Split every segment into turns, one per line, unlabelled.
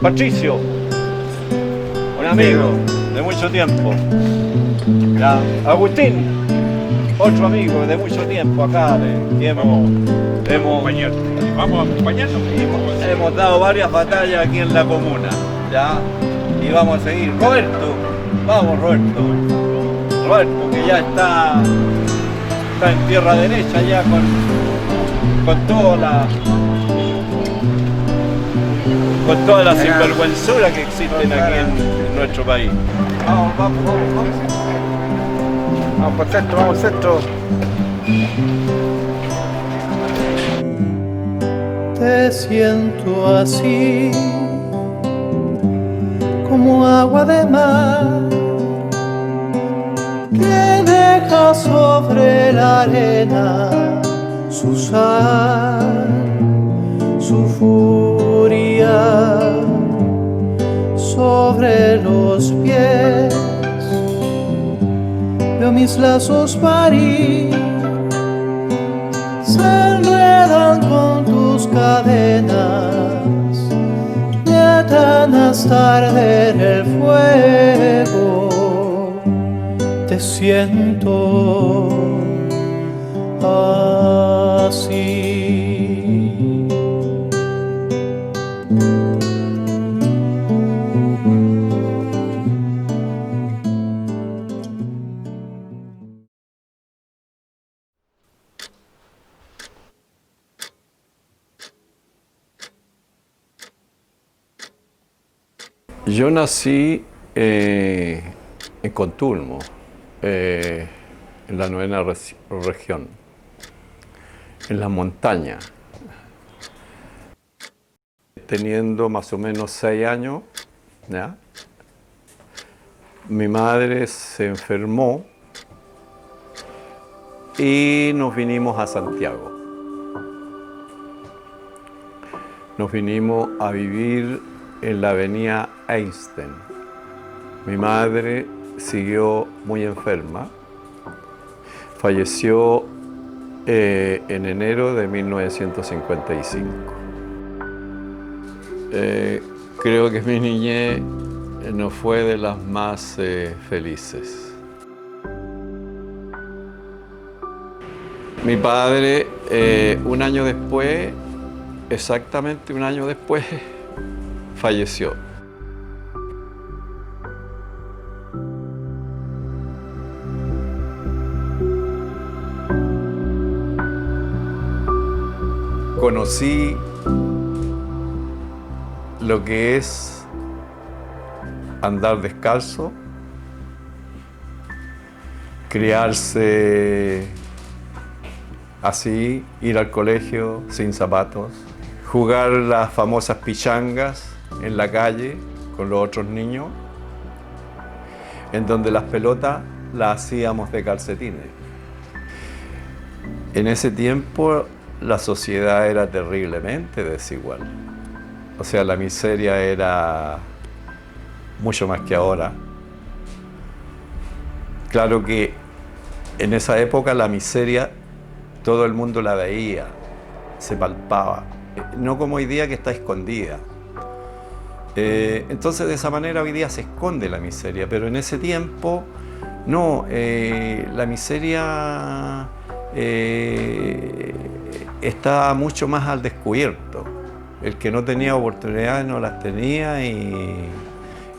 Patricio, un amigo de mucho tiempo. Ya. Agustín, otro amigo de mucho tiempo acá,
Vamos a acompañarnos.
hemos dado varias batallas aquí en la comuna, ¿ya? Y vamos a seguir. Roberto, vamos Roberto. Roberto, que ya está en tierra derecha ya con toda la sinvergüenzura que existen aquí en nuestro país. Vamos. Vamos por centro, vamos al centro.
Te siento así, como agua de mar, que deja sobre la arena su sal, su furia, sobre los pies. Veo mis lazos parir, se enredan con tus cadenas, me atan hasta arder el fuego. Te siento así.
Yo nací en Contulmo, en la novena región, en la montaña. Teniendo más o menos 6 años, ¿ya? Mi madre se enfermó y nos vinimos a Santiago. Nos vinimos a vivir en la avenida Einstein. Mi madre siguió muy enferma. Falleció en enero de 1955. Creo que mi niñez no fue de las más felices. Mi padre, un año después, exactamente un año después, falleció. Conocí lo que es andar descalzo, criarse así, ir al colegio sin zapatos, jugar las famosas pichangas en la calle con los otros niños, en donde las pelotas las hacíamos de calcetines. En ese tiempo la sociedad era terriblemente desigual. O sea, la miseria era mucho más que ahora. Claro que en esa época la miseria todo el mundo la veía, se palpaba. No como hoy día que está escondida. Entonces de esa manera hoy día se esconde la miseria, pero en ese tiempo no, la miseria está mucho más al descubierto. El que no tenía oportunidades no las tenía y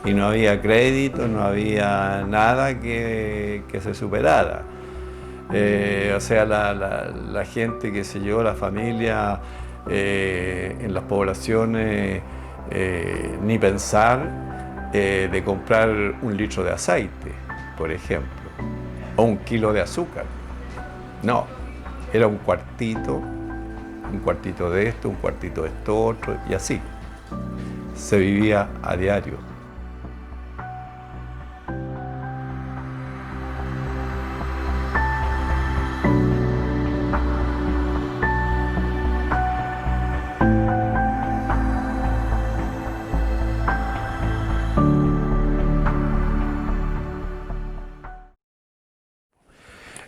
no había crédito, no había nada que se superara. O sea, la gente, qué sé yo, la familia en las poblaciones, ni pensar de comprar 1 litro de aceite, por ejemplo, o 1 kilo de azúcar. No, era un cuartito de esto, un cuartito de esto otro, y así. Se vivía a diario.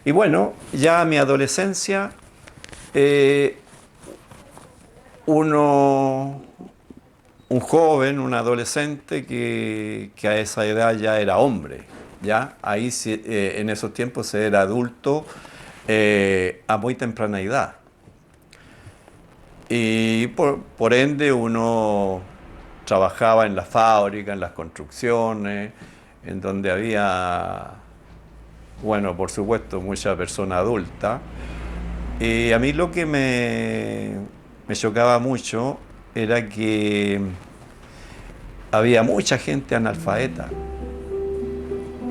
Y bueno, ya mi adolescencia, uno un joven, un adolescente que a esa edad ya era hombre, ¿ya? Ahí en esos tiempos se era adulto a muy temprana edad. Y por ende uno trabajaba en la fábrica, en las construcciones, en donde había, bueno, por supuesto, mucha persona adulta. Y a mí lo que me chocaba mucho era que había mucha gente analfabeta,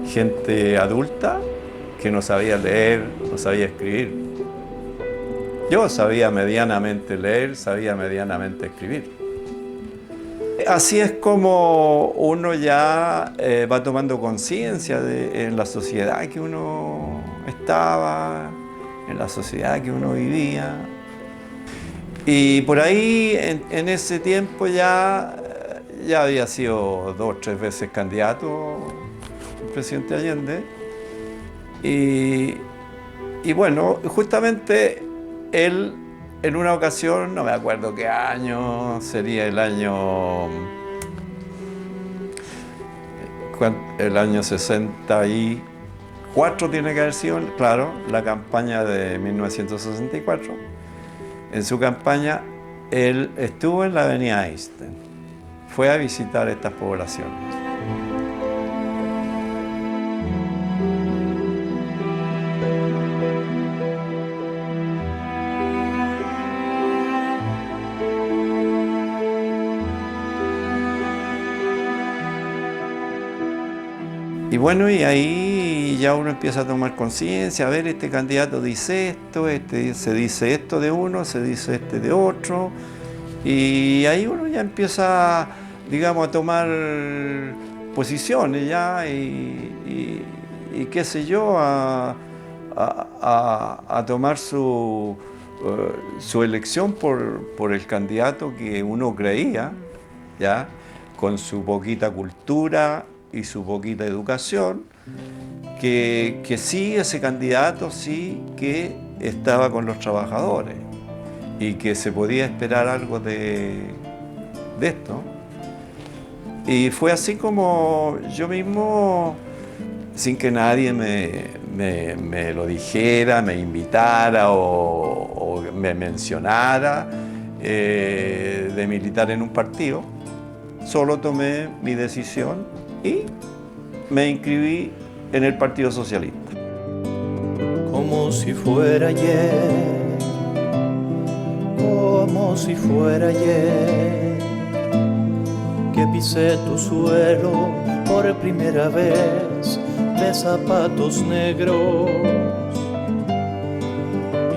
gente adulta que no sabía leer, no sabía escribir. Yo sabía medianamente leer, sabía medianamente escribir. Así es como uno ya va tomando conciencia en la sociedad que uno estaba, en la sociedad que uno vivía. Y por ahí, en ese tiempo ya había sido 2 o 3 veces candidato el presidente Allende. Y bueno, justamente él, en una ocasión, no me acuerdo qué año, sería el año 64 tiene que haber sido, claro, la campaña de 1964. En su campaña, él estuvo en la avenida Einstein, fue a visitar estas poblaciones. Y bueno, y ahí ya uno empieza a tomar conciencia, a ver, este candidato dice esto, se dice esto de uno, se dice este de otro, y ahí uno ya empieza, digamos, a tomar posiciones ya, y qué sé yo, a tomar su elección por el candidato que uno creía, ya, con su poquita cultura y su poquita educación, que sí, ese candidato sí que estaba con los trabajadores y que se podía esperar algo de esto. Y fue así como yo mismo, sin que nadie me lo dijera, me invitara o me mencionara, de militar en un partido, solo tomé mi decisión y me inscribí en el Partido Socialista.
Como si fuera ayer, como si fuera ayer, que pisé tu suelo por primera vez de zapatos negros,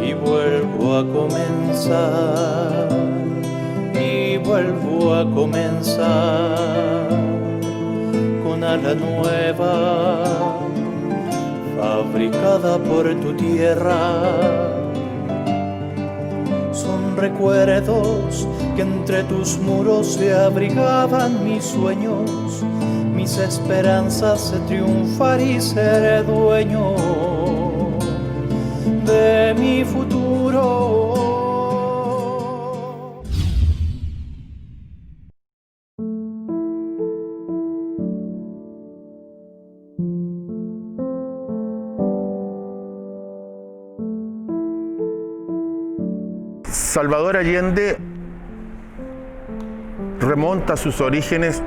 y vuelvo a comenzar, y vuelvo a comenzar. La nueva, fabricada por tu tierra. Son recuerdos que entre tus muros se abrigaban mis sueños, mis esperanzas de triunfar y ser dueño de mi futuro.
Salvador Allende remonta sus orígenes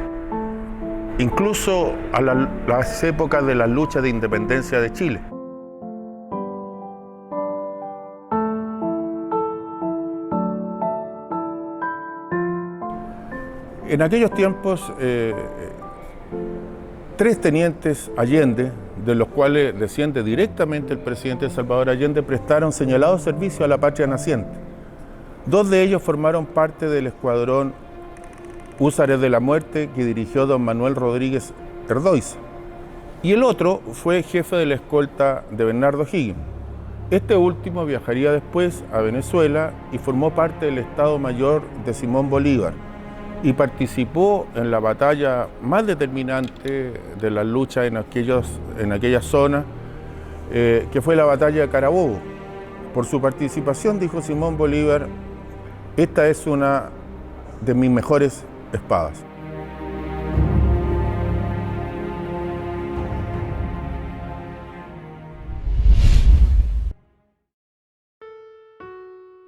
incluso a las épocas de las luchas de independencia de Chile. En aquellos tiempos, 3 tenientes Allende, de los cuales desciende directamente el presidente Salvador Allende, prestaron señalado servicio a la patria naciente. 2 de ellos formaron parte del escuadrón Húsares de la Muerte que dirigió don Manuel Rodríguez Erdoiza, y el otro fue jefe de la escolta de Bernardo Higgins. Este último viajaría después a Venezuela y formó parte del Estado Mayor de Simón Bolívar y participó en la batalla más determinante de las luchas en aquella zona, que fue la batalla de Carabobo. Por su participación, dijo Simón Bolívar, esta es una de mis mejores espadas.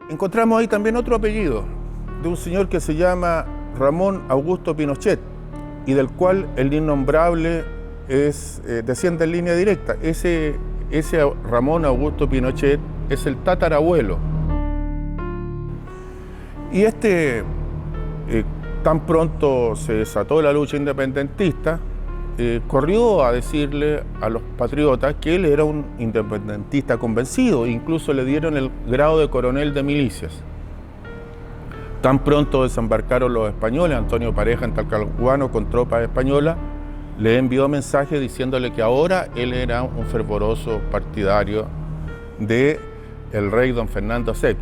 Encontramos ahí también otro apellido, de un señor que se llama Ramón Augusto Pinochet, y del cual el innombrable desciende en línea directa. Ese Ramón Augusto Pinochet es el tatarabuelo. Y tan pronto se desató la lucha independentista, corrió a decirle a los patriotas que él era un independentista convencido, incluso le dieron el grado de coronel de milicias. Tan pronto desembarcaron los españoles, Antonio Pareja en Talcahuano con tropas españolas, le envió mensajes diciéndole que ahora él era un fervoroso partidario del rey don Fernando VII.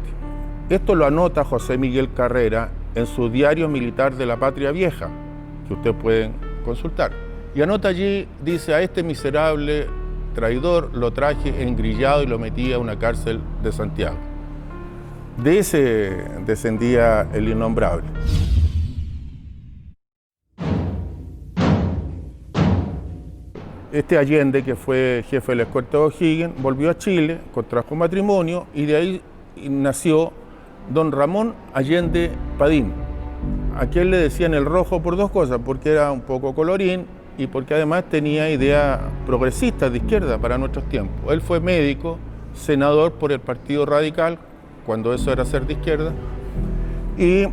Esto lo anota José Miguel Carrera en su Diario Militar de la Patria Vieja, que ustedes pueden consultar. Y anota allí, dice: a este miserable traidor lo traje engrillado y lo metí a una cárcel de Santiago. De ese descendía el innombrable. Este Allende, que fue jefe de la escolta de O'Higgins, volvió a Chile, contrajo matrimonio y de ahí nació don Ramón Allende Padín, a quien le decían el Rojo por dos cosas: porque era un poco colorín y porque además tenía ideas progresistas de izquierda para nuestros tiempos. Él fue médico, senador por el Partido Radical, cuando eso era ser de izquierda, y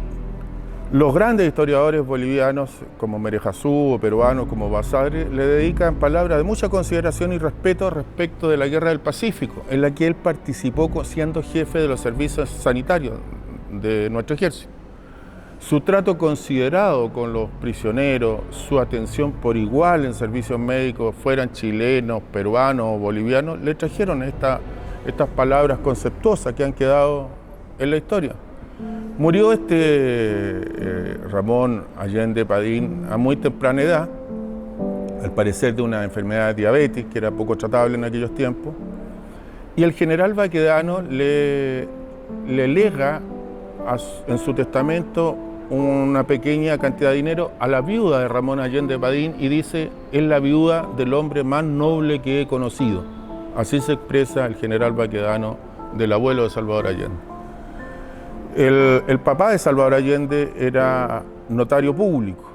los grandes historiadores bolivianos como Merejazú o peruanos como Basadre le dedican palabras de mucha consideración y respeto respecto de la Guerra del Pacífico, en la que él participó siendo jefe de los servicios sanitarios de nuestro ejército. Su trato considerado con los prisioneros, su atención por igual en servicios médicos, fueran chilenos, peruanos o bolivianos, le trajeron estas palabras conceptuosas que han quedado en la historia. Murió Ramón Allende Padín a muy temprana edad, al parecer de una enfermedad de diabetes que era poco tratable en aquellos tiempos, y el general Baquedano le lega en su testamento una pequeña cantidad de dinero a la viuda de Ramón Allende Padín y dice: es la viuda del hombre más noble que he conocido. Así se expresa el general Baquedano del abuelo de Salvador Allende. El papá de Salvador Allende era notario público.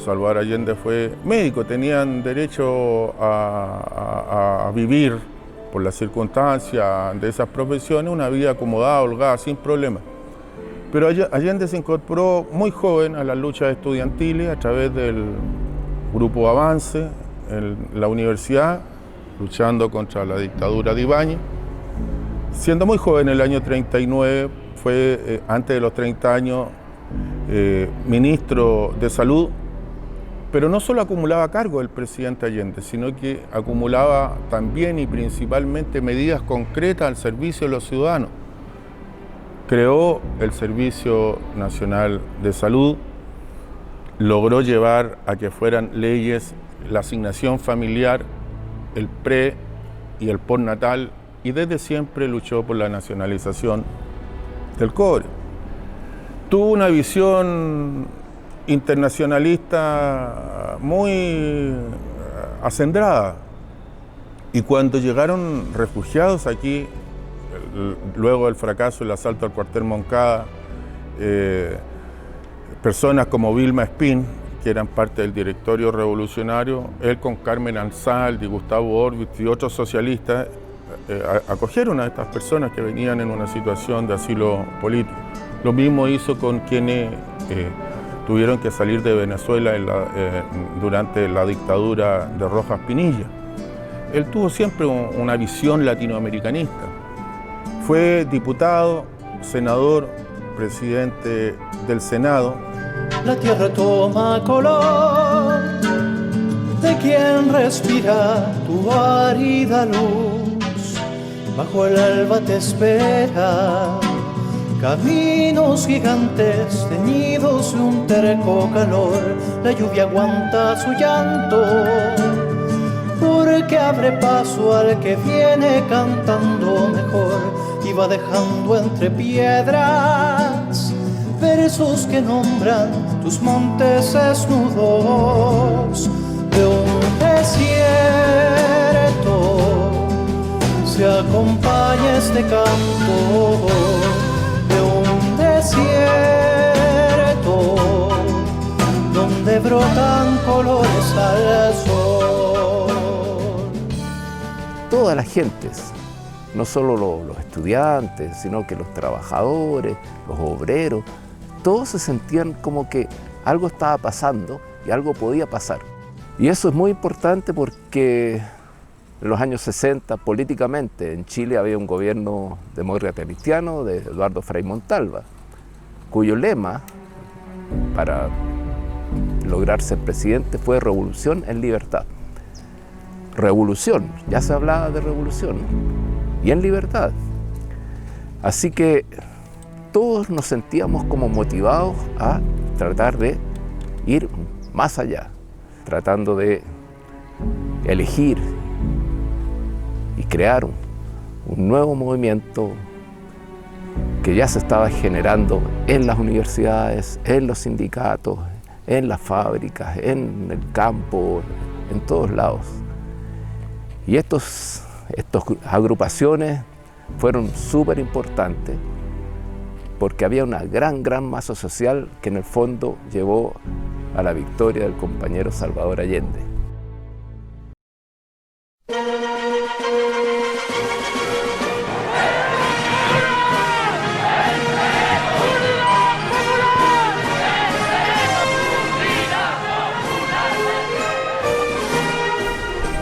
Salvador Allende fue médico, tenían derecho a vivir por las circunstancias de esas profesiones una vida acomodada, holgada, sin problemas. Pero Allende se incorporó muy joven a las luchas estudiantiles a través del Grupo Avance en la universidad, luchando contra la dictadura de Ibáñez. Siendo muy joven, en el año 39, fue antes de los 30 años ministro de Salud. Pero no solo acumulaba cargos el presidente Allende, sino que acumulaba también y principalmente medidas concretas al servicio de los ciudadanos. Creó el Servicio Nacional de Salud, logró llevar a que fueran leyes la asignación familiar, el pre y el postnatal, y desde siempre luchó por la nacionalización del cobre. Tuvo una visión internacionalista muy acendrada, y cuando llegaron refugiados aquí, luego del fracaso del asalto al cuartel Moncada, personas como Vilma Espín, que eran parte del directorio revolucionario, él con Carmen Ansaldi, Gustavo Orbit y otros socialistas, acogieron a estas personas que venían en una situación de asilo político. Lo mismo hizo con quienes tuvieron que salir de Venezuela durante la dictadura de Rojas Pinilla. Él tuvo siempre una visión latinoamericanista. Fue diputado, senador, presidente del Senado.
La tierra toma color quien respira tu árida luz, bajo el alba te espera. Caminos gigantes teñidos de un terco calor, la lluvia aguanta su llanto, porque abre paso al que viene cantando mejor, y va dejando entre piedras versos que nombran tus montes desnudos. De un desierto se acompaña este canto, de un desierto donde brotan colores al sol.
Todas las gentes, no solo los estudiantes, sino que los trabajadores, los obreros, todos se sentían como que algo estaba pasando y algo podía pasar. Y eso es muy importante porque en los años 60, políticamente, en Chile había un gobierno demócrata cristiano de Eduardo Frei Montalva, cuyo lema para lograr ser presidente fue revolución en libertad. Revolución, ya se hablaba de revolución, y en libertad. Así que todos nos sentíamos como motivados a tratar de ir más allá, tratando de elegir y crear un nuevo movimiento que ya se estaba generando en las universidades, en los sindicatos, en las fábricas, en el campo, en todos lados. Y estas agrupaciones fueron súper importantes porque había una gran masa social que en el fondo llevó a la victoria del compañero Salvador Allende.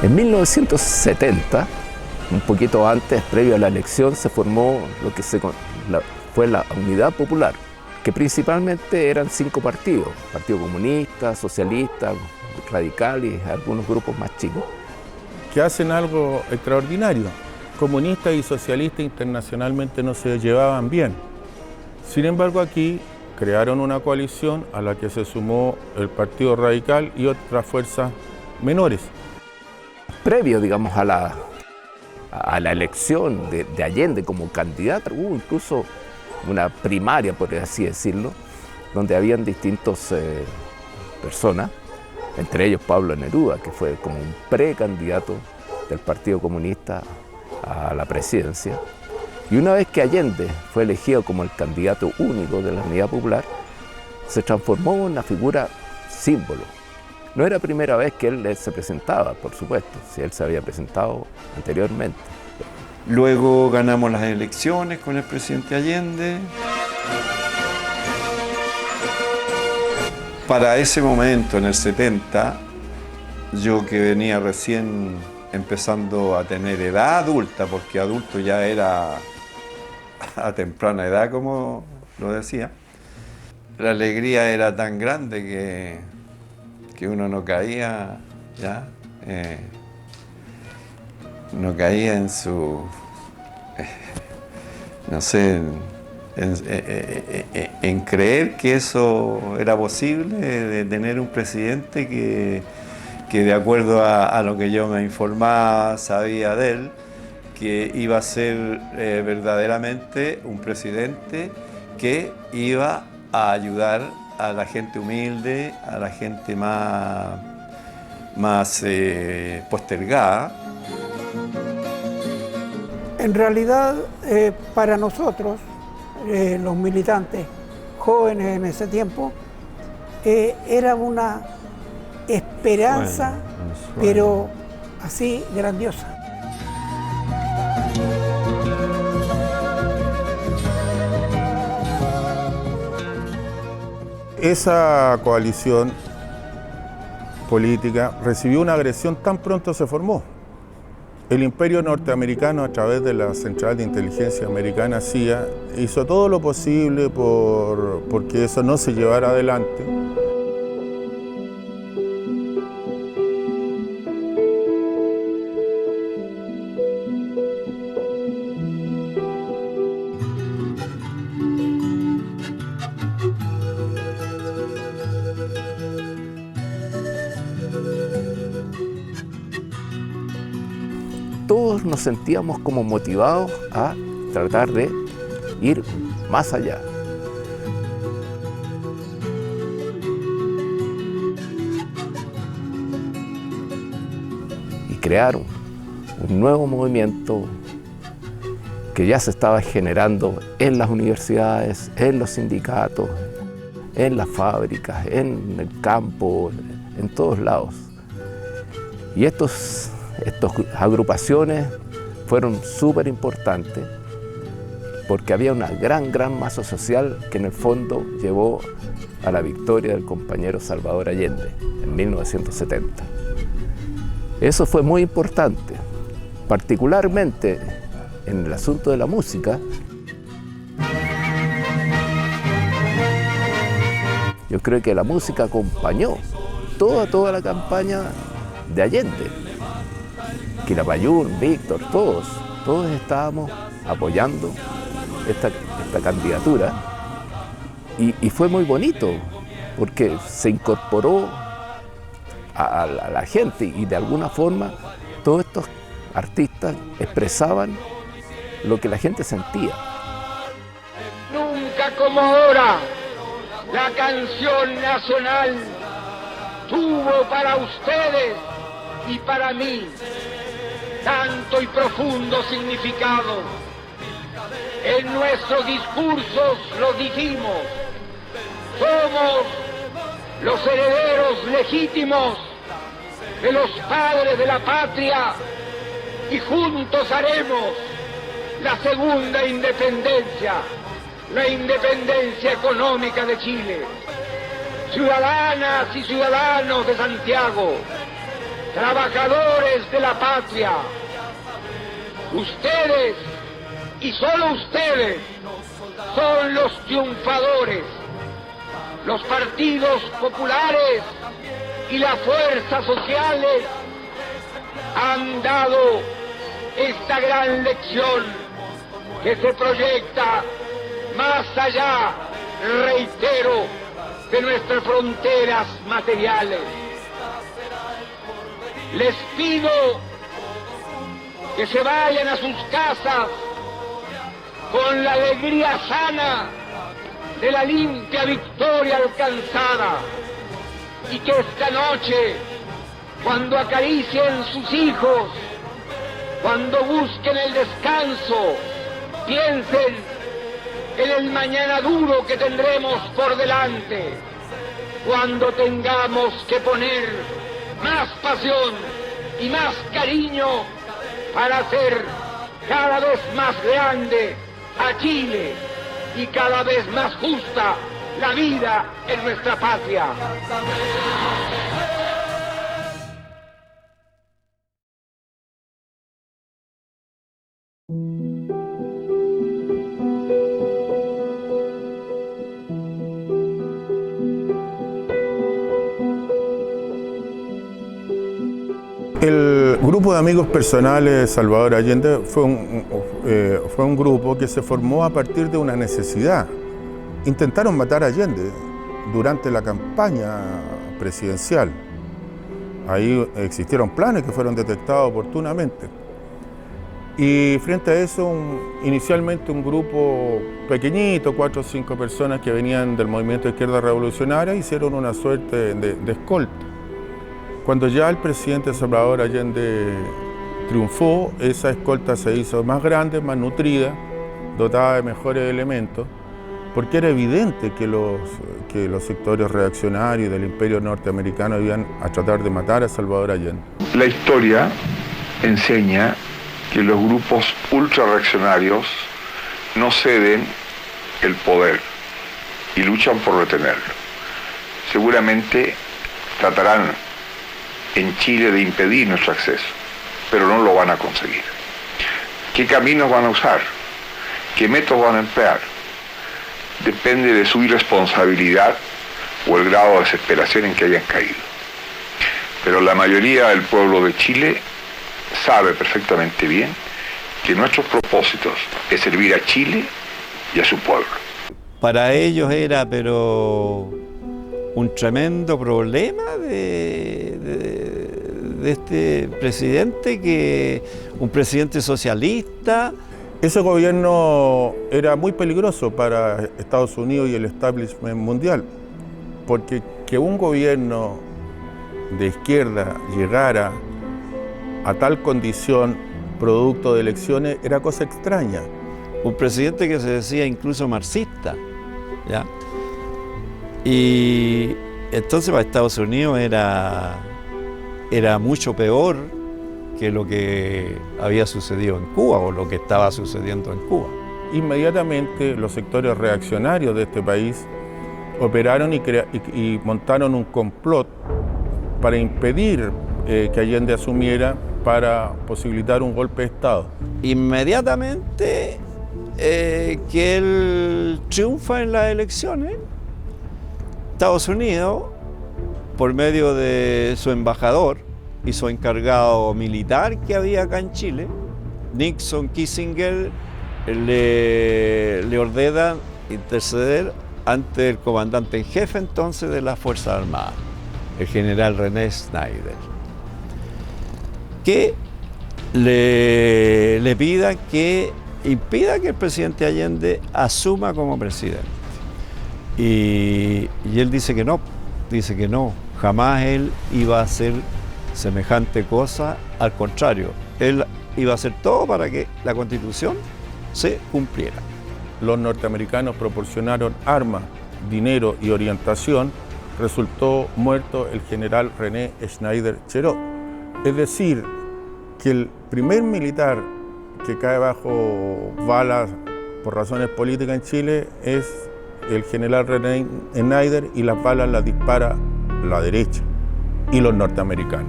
En 1970, un poquito antes, previo a la elección, se formó lo que fue la Unidad Popular, que principalmente eran 5 partidos: Partido Comunista, Socialista, Radical y algunos grupos más chicos.
Que hacen algo extraordinario. Comunistas y socialistas internacionalmente no se llevaban bien. Sin embargo, aquí crearon una coalición a la que se sumó el Partido Radical y otras fuerzas menores.
Previo, digamos, a la elección de Allende como candidato, hubo incluso una primaria, por así decirlo, donde habían distintas personas, entre ellos Pablo Neruda, que fue como un precandidato del Partido Comunista a la presidencia. Y una vez que Allende fue elegido como el candidato único de la Unidad Popular, se transformó en una figura símbolo. No era la primera vez que él se presentaba, por supuesto, si él se había presentado anteriormente.
Luego ganamos las elecciones con el presidente Allende. Para ese momento, en el 70, yo que venía recién empezando a tener edad adulta, porque adulto ya era a temprana edad, como lo decía, la alegría era tan grande que uno no caía, ¿ya? No caía en su, no sé, en creer que eso era posible, de tener un presidente que de acuerdo a lo que yo me informaba, sabía de él, que iba a ser verdaderamente un presidente que iba a ayudar a la gente humilde, a la gente más postergada.
En realidad, para nosotros, los militantes jóvenes en ese tiempo, era una esperanza, pero así grandiosa.
Esa coalición política recibió una agresión tan pronto se formó. El imperio norteamericano, a través de la Central de Inteligencia Americana, CIA, hizo todo lo posible porque eso no se llevara adelante.
todos nos sentíamos como motivados a tratar de ir más allá. Y crearon un nuevo movimiento que ya se estaba generando en las universidades, en los sindicatos, en las fábricas, en el campo, en todos lados. Y estas agrupaciones fueron súper importantes porque había una gran masa social que en el fondo llevó a la victoria del compañero Salvador Allende en 1970. Eso fue muy importante, particularmente en el asunto de la música. Yo creo que la música acompañó toda la campaña de Allende. Quilapayún, Víctor, todos estábamos apoyando esta candidatura y fue muy bonito porque se incorporó a la gente y de alguna forma todos estos artistas expresaban lo que la gente sentía.
Nunca como ahora la canción nacional tuvo para ustedes y para mí tanto y profundo significado. En nuestros discursos lo dijimos, somos los herederos legítimos de los padres de la patria y juntos haremos la segunda independencia, la independencia económica de Chile. Ciudadanas y ciudadanos de Santiago, trabajadores de la patria, ustedes y solo ustedes son los triunfadores. Los partidos populares y las fuerzas sociales han dado esta gran lección que se proyecta más allá, reitero, de nuestras fronteras materiales. Les pido que se vayan a sus casas con la alegría sana de la limpia victoria alcanzada y que esta noche, cuando acaricien sus hijos, cuando busquen el descanso, piensen en el mañana duro que tendremos por delante, cuando tengamos que poner más pasión y más cariño para hacer cada vez más grande a Chile y cada vez más justa la vida en nuestra patria.
El grupo de amigos personales de Salvador Allende fue un grupo que se formó a partir de una necesidad. Intentaron matar a Allende durante la campaña presidencial. Ahí existieron planes que fueron detectados oportunamente. Y frente a eso, inicialmente un grupo pequeñito, 4 o 5 personas que venían del movimiento de izquierda revolucionaria, hicieron una suerte de escolta. Cuando ya el presidente Salvador Allende triunfó, esa escolta se hizo más grande, más nutrida, dotada de mejores elementos, porque era evidente que los sectores reaccionarios del imperio norteamericano iban a tratar de matar a Salvador Allende.
La historia enseña que los grupos ultrarreaccionarios no ceden el poder y luchan por retenerlo. Seguramente tratarán en Chile de impedir nuestro acceso, pero no lo van a conseguir. ¿Qué caminos van a usar? ¿Qué métodos van a emplear? Depende de su irresponsabilidad o el grado de desesperación en que hayan caído. Pero la mayoría del pueblo de Chile sabe perfectamente bien que nuestros propósitos es servir a Chile y a su pueblo.
Para ellos era, pero un tremendo problema de este presidente, que un presidente socialista.
Ese gobierno era muy peligroso para Estados Unidos y el establishment mundial, porque que un gobierno de izquierda llegara a tal condición producto de elecciones era cosa extraña.
Un presidente que se decía incluso marxista, ¿ya? Y entonces para Estados Unidos era mucho peor que lo que había sucedido en Cuba o lo que estaba sucediendo en Cuba.
Inmediatamente los sectores reaccionarios de este país operaron y montaron un complot para impedir que Allende asumiera, para posibilitar un golpe de Estado.
Inmediatamente que él triunfa en las elecciones, Estados Unidos, por medio de su embajador y su encargado militar que había acá en Chile, Nixon, Kissinger, le ordenan interceder ante el comandante en jefe entonces de las Fuerzas Armadas, el general René Schneider, que le pida que impida que el presidente Allende asuma como presidente. Y él dice que no, jamás él iba a hacer semejante cosa, al contrario, él iba a hacer todo para que la Constitución se cumpliera.
Los norteamericanos proporcionaron armas, dinero y orientación. Resultó muerto el general René Schneider Cherot. Es decir, que el primer militar que cae bajo balas por razones políticas en Chile es el general René Schneider, y las balas las dispara la derecha y los norteamericanos.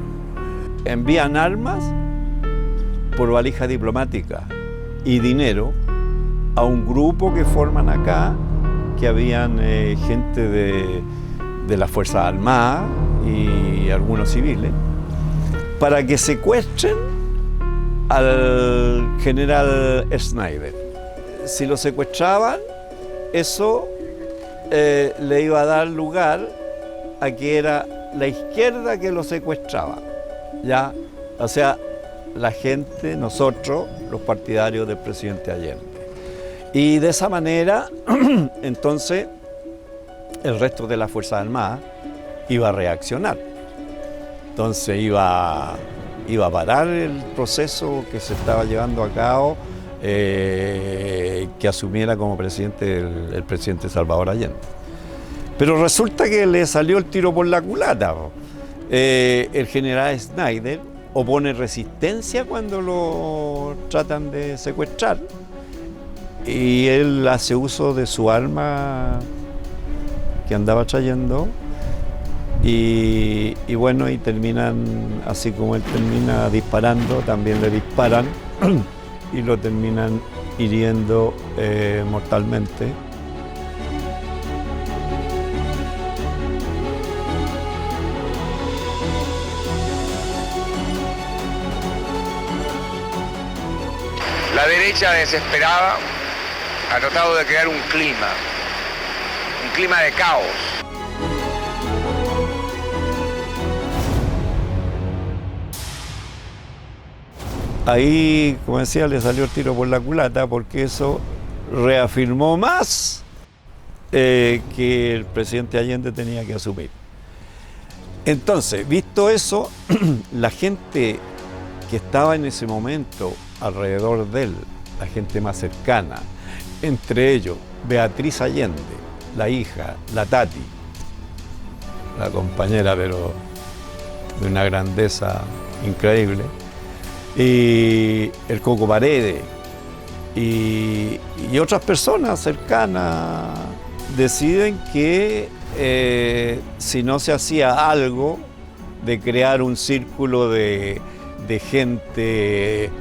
Envían armas por valija diplomática y dinero a un grupo que forman acá, que habían gente de las Fuerzas Armadas y algunos civiles, para que secuestren al general Schneider. Si lo secuestraban, eso le iba a dar lugar a que era la izquierda que lo secuestraba, ¿ya? O sea, la gente, nosotros, los partidarios del presidente Allende. Y de esa manera, entonces, el resto de las Fuerzas Armadas iba a reaccionar. Entonces iba a parar el proceso que se estaba llevando a cabo, que asumiera como presidente el presidente Salvador Allende. Pero resulta que le salió el tiro por la culata. El general Schneider opone resistencia cuando lo tratan de secuestrar, y él hace uso de su arma que andaba trayendo, y bueno, y terminan, así como él termina disparando, también le disparan y lo terminan hiriendo mortalmente.
La derecha desesperada ha tratado de crear un clima de caos.
Ahí, como decía, le salió el tiro por la culata, porque eso reafirmó más que el presidente Allende tenía que asumir. Entonces, visto eso, la gente que estaba en ese momento alrededor de él, la gente más cercana, entre ellos Beatriz Allende, la hija, la Tati, la compañera, pero de una grandeza increíble, y el Coco Paredes y otras personas cercanas deciden que si no se hacía algo de crear un círculo de gente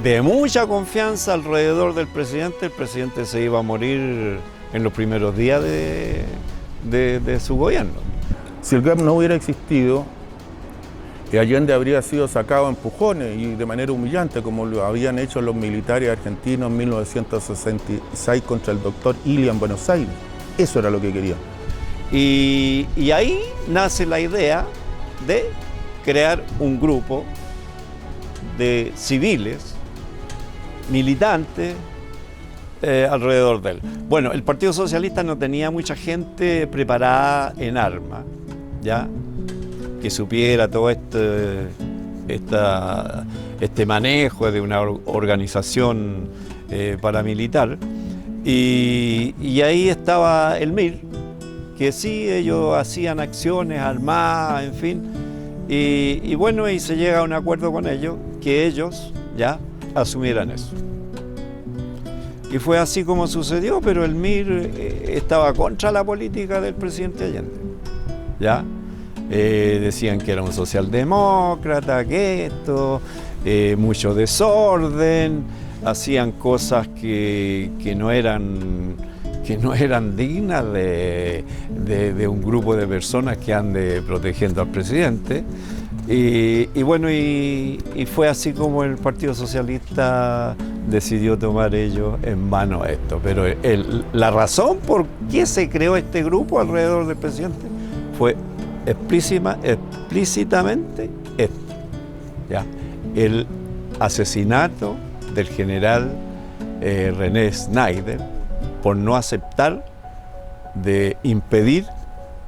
de mucha confianza alrededor del presidente, el presidente se iba a morir en los primeros días de su gobierno.
Si el GAP no hubiera existido, Allende habría sido sacado a empujones y de manera humillante, como lo habían hecho los militares argentinos en 1966 contra el doctor Ilian en Buenos Aires. Eso era lo que querían.
Y ahí nace la idea de crear un grupo de civiles, militantes, alrededor de él. Bueno, el Partido Socialista no tenía mucha gente preparada en armas, ¿ya? Que supiera todo este manejo de una organización paramilitar. Y ahí estaba el MIR, que sí, ellos hacían acciones armadas, en fin. Y bueno, y se llega a un acuerdo con ellos, que ellos ya asumieran eso. Y fue así como sucedió, pero el MIR estaba contra la política del presidente Allende, ¿ya? Decían que era un socialdemócrata, que esto, mucho desorden, hacían cosas que no eran dignas de un grupo de personas que ande protegiendo al presidente. Y bueno, y fue así como el Partido Socialista decidió tomar ellos en mano esto. Pero la razón por qué se creó este grupo alrededor del presidente fue explícitamente esto, ¿ya? El asesinato del general René Snyder por no aceptar de impedir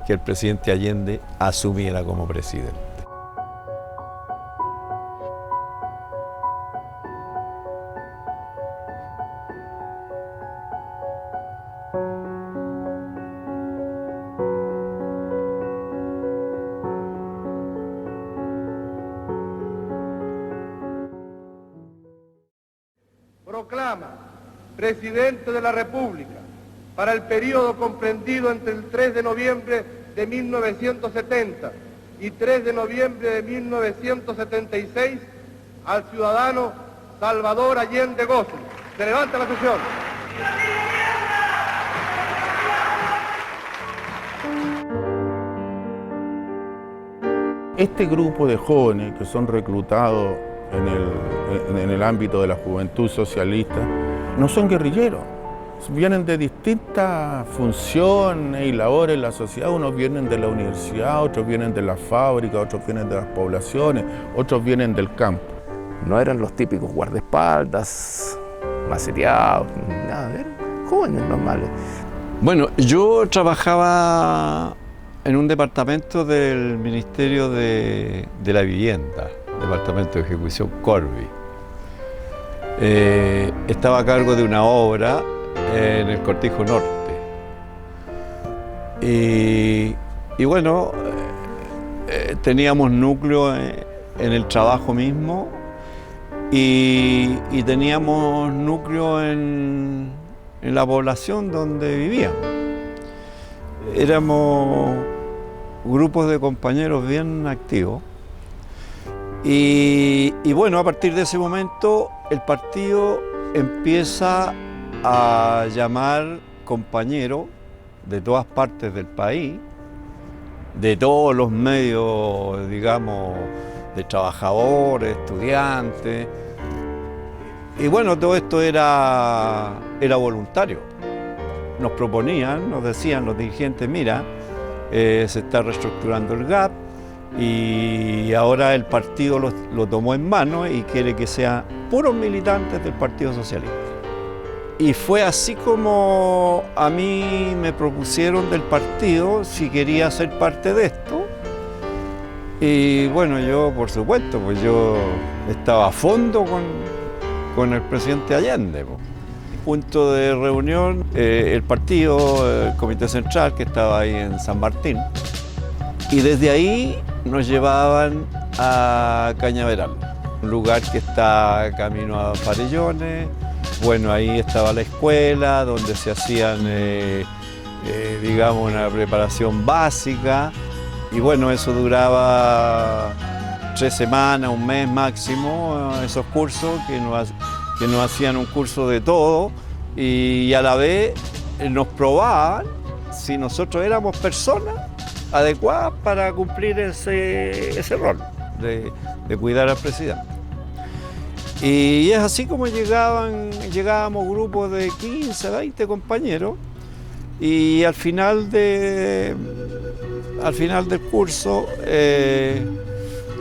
que el presidente Allende asumiera como presidente.
Proclama Presidente de la República para el periodo comprendido entre el 3 de noviembre de 1970 y 3 de noviembre de 1976 al ciudadano Salvador Allende Gossens. Se levanta la sesión.
Este grupo de jóvenes que son reclutados en el ámbito de la juventud socialista no son guerrilleros, vienen de distintas funciones y labores en la sociedad. Unos vienen de la universidad, otros vienen de la fábrica, otros vienen de las poblaciones, otros vienen del campo.
No eran los típicos guardaespaldas, maceteados, nada, eran jóvenes normales.
Bueno, yo trabajaba en un departamento del Ministerio de la Vivienda, Departamento de Ejecución Corvi. Estaba a cargo de una obra en el Cortijo Norte. Y bueno, teníamos núcleo en el trabajo mismo y teníamos núcleo en la población donde vivíamos. Éramos grupos de compañeros bien activos. Y bueno, a partir de ese momento el partido empieza a llamar compañeros de todas partes del país, de todos los medios, digamos, de trabajadores, estudiantes. Y bueno, todo esto era voluntario. Nos proponían, nos decían los dirigentes, mira, se está reestructurando el GAP, y ahora el partido lo tomó en mano y quiere que sean puros militantes del Partido Socialista. Y fue así como a mí me propusieron del partido si quería ser parte de esto. Y bueno, yo por supuesto, pues yo estaba a fondo con el presidente Allende. Punto de reunión, el partido, el Comité Central, que estaba ahí en San Martín. Y desde ahí nos llevaban a Cañaveral, un lugar que está camino a Farellones. Bueno, ahí estaba la escuela donde se hacían, digamos, una preparación básica. Y bueno, eso duraba 3 semanas, un mes máximo, esos cursos que nos hacían un curso de todo y a la vez nos probaban si nosotros éramos personas adecuadas para cumplir ese rol de cuidar al presidente. Y es así como llegábamos grupos de 15, 20 compañeros y al final del curso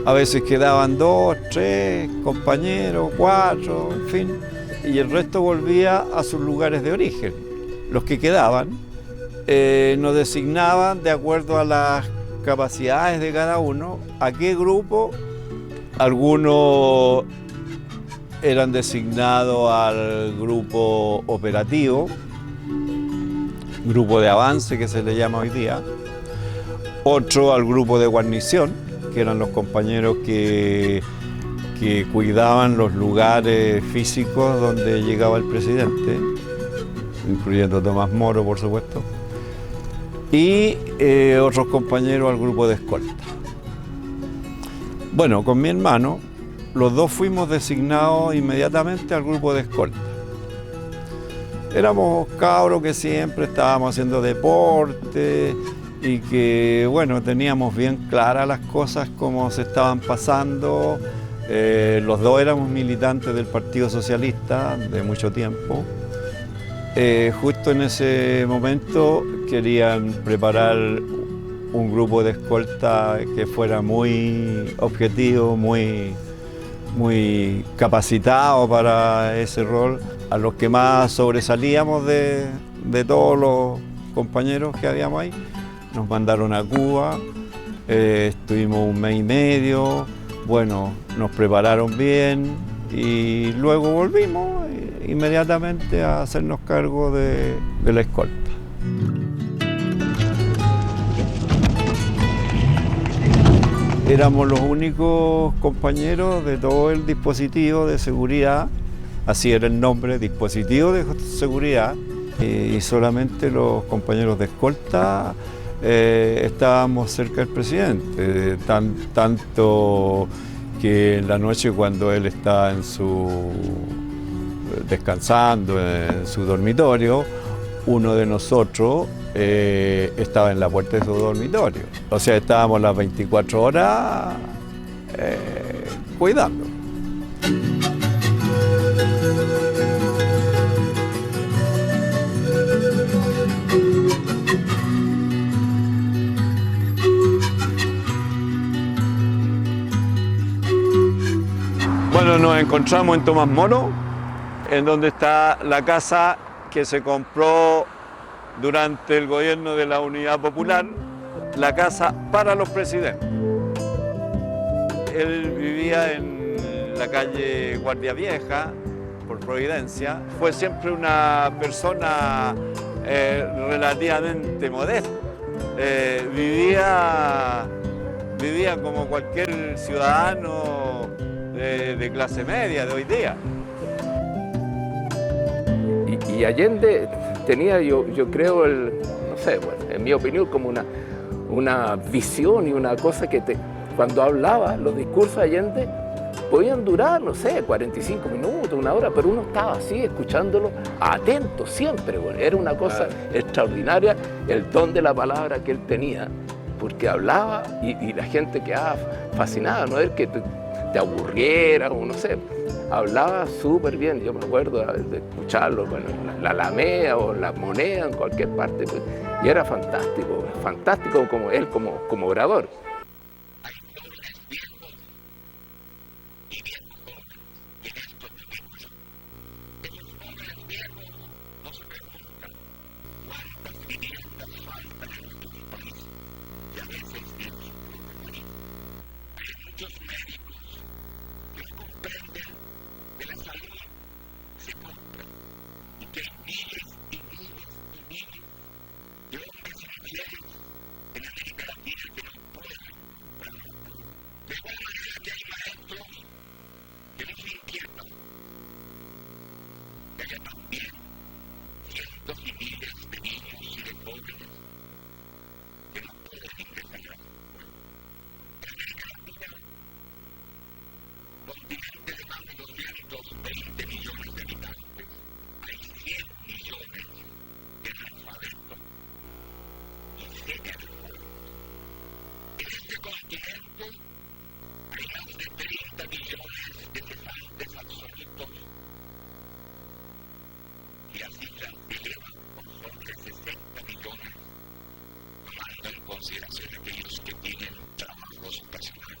A veces quedaban 2, 3 compañeros, 4, en fin, y el resto volvía a sus lugares de origen. Los que quedaban nos designaban de acuerdo a las capacidades de cada uno, a qué grupo. Algunos eran designados al grupo operativo, grupo de avance que se le llama hoy día, otro al grupo de guarnición, que eran los compañeros que cuidaban los lugares físicos donde llegaba el presidente, incluyendo Tomás Moro, por supuesto, y otros compañeros al grupo de escolta. Bueno, con mi hermano, los dos fuimos designados inmediatamente al grupo de escolta. Éramos cabros que siempre estábamos haciendo deporte y que, bueno, teníamos bien claras las cosas como se estaban pasando. Los dos éramos militantes del Partido Socialista de mucho tiempo. Justo en ese momento querían preparar un grupo de escolta que fuera muy objetivo, muy capacitado para ese rol. A los que más sobresalíamos de todos los compañeros que habíamos ahí, nos mandaron a Cuba, estuvimos 1 mes y medio, bueno, nos prepararon bien y luego volvimos inmediatamente a hacernos cargo de la escolta. Éramos los únicos compañeros de todo el dispositivo de seguridad, así era el nombre, dispositivo de seguridad, y solamente los compañeros de escolta estábamos cerca del presidente, tanto que en la noche cuando él estaba descansando en su dormitorio, uno de nosotros estaba en la puerta de su dormitorio. O sea, estábamos las 24 horas cuidando. Bueno, nos encontramos en Tomás Moro, en donde está la casa que se compró durante el gobierno de la Unidad Popular, la casa para los presidentes. Él vivía en la calle Guardia Vieja, por Providencia. Fue siempre una persona relativamente modesta. Vivía como cualquier ciudadano de clase media de hoy día.
Y Allende tenía, yo creo, no sé, bueno, en mi opinión, como una visión y una cosa que cuando hablaba, los discursos de Allende podían durar, no sé, 45 minutos, 1 hora, pero uno estaba así, escuchándolo, atento siempre. Bueno, era una cosa extraordinaria el don de la palabra que él tenía, porque hablaba y la gente quedaba fascinada, no es que te aburriera o no sé. Hablaba súper bien, yo me acuerdo de escucharlo, bueno, la Alameda o la Moneda, en cualquier parte, pues, y era fantástico, fantástico como él, como orador.
Consideración de aquellos que tienen trabajos ocasionales.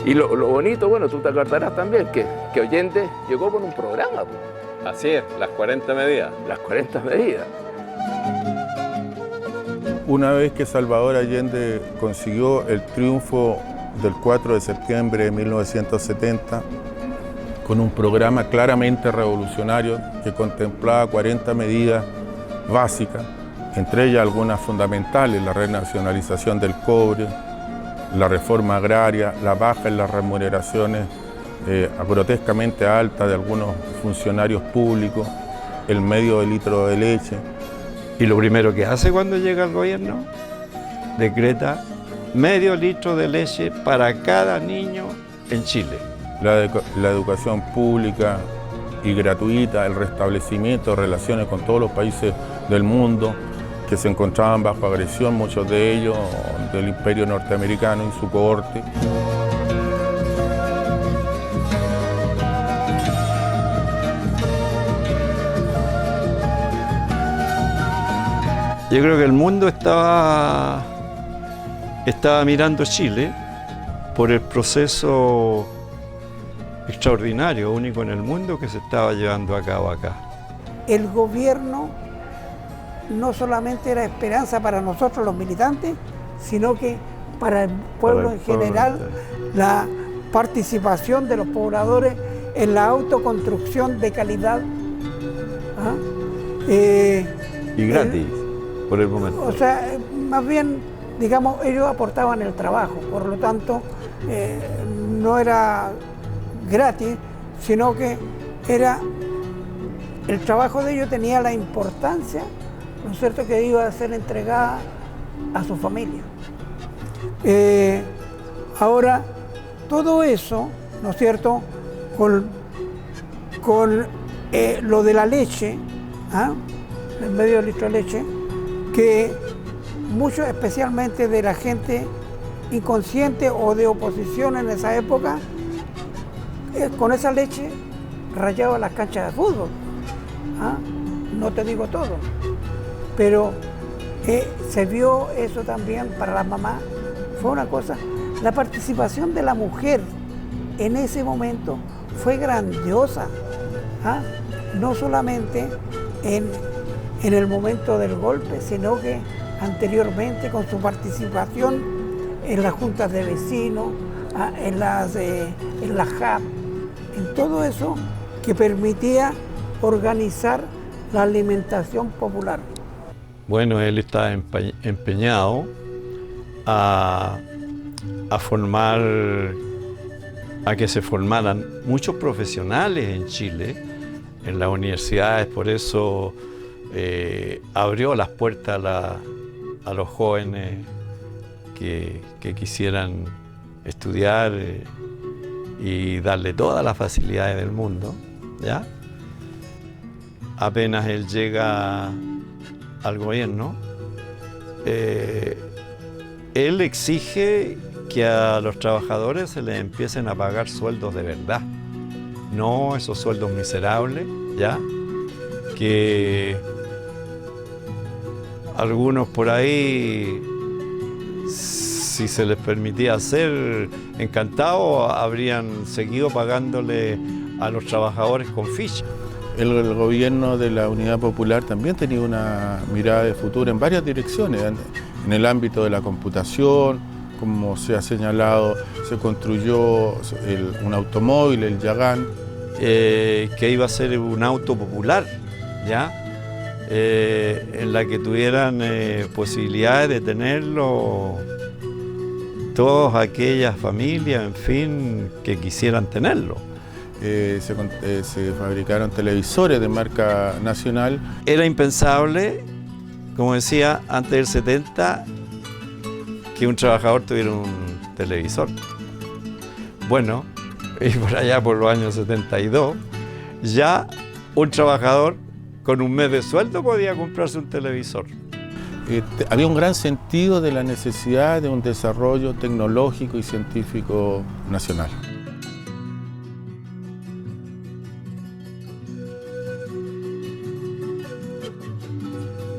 Y lo bonito, bueno, tú te acordarás también, que Allende llegó con un programa. Pues.
Así es, las 40 medidas.
Las 40 medidas.
Una vez que Salvador Allende consiguió el triunfo del 4 de septiembre de 1970, con un programa claramente revolucionario que contemplaba 40 medidas básicas, entre ellas algunas fundamentales, la renacionalización del cobre, la reforma agraria, la baja en las remuneraciones grotescamente altas de algunos funcionarios públicos, el medio de litro de leche.
Y lo primero que hace cuando llega al gobierno, decreta medio litro de leche para cada niño en Chile.
La educación pública y gratuita, el restablecimiento de relaciones con todos los países del mundo que se encontraban bajo agresión, muchos de ellos del Imperio norteamericano y su cohorte.
Yo creo que el mundo estaba mirando Chile por el proceso extraordinario, único en el mundo, que se estaba llevando a cabo acá.
El gobierno no solamente era esperanza para nosotros los militantes, sino que para el pueblo en general, la participación de los pobladores en la autoconstrucción de calidad.
Y gratis, por el momento.
O sea, más bien, digamos, ellos aportaban el trabajo, por lo tanto, no era gratis, sino que era, el trabajo de ellos tenía la importancia, ¿no es cierto?, que iba a ser entregada a su familia. Ahora, todo eso, ¿no es cierto?, con lo de la leche, el medio litro de leche, que muchos, especialmente de la gente inconsciente o de oposición en esa época, con esa leche rayaba las canchas de fútbol. ¿Ah? No te digo todo, pero se vio eso también para la mamá. Fue una cosa, la participación de la mujer en ese momento fue grandiosa. ¿Ah? No solamente en el momento del golpe, sino que anteriormente con su participación en las juntas de vecinos, en las JAP, en todo eso que permitía organizar la alimentación popular.
Bueno, él está empeñado a que se formaran muchos profesionales en Chile, en las universidades, por eso abrió las puertas a los jóvenes que quisieran estudiar y darle todas las facilidades del mundo, ¿ya? Apenas él llega al gobierno, él exige que a los trabajadores se les empiecen a pagar sueldos de verdad, no esos sueldos miserables, ¿ya? Que algunos por ahí, si se les permitía hacer, encantados, habrían seguido pagándole a los trabajadores con ficha.
El gobierno de la Unidad Popular también tenía una mirada de futuro en varias direcciones, en el ámbito de la computación, como se ha señalado, se construyó un automóvil, el Yagán.
Que iba a ser un auto popular, ¿ya? En la que tuvieran posibilidades de tenerlo todas aquellas familias, en fin, que quisieran tenerlo.
Se fabricaron televisores de marca nacional.
Era impensable, como decía, antes del 70, que un trabajador tuviera un televisor. Bueno, y por allá por los años 72, ya un trabajador con un mes de sueldo podía comprarse un televisor.
Había un gran sentido de la necesidad de un desarrollo tecnológico y científico nacional.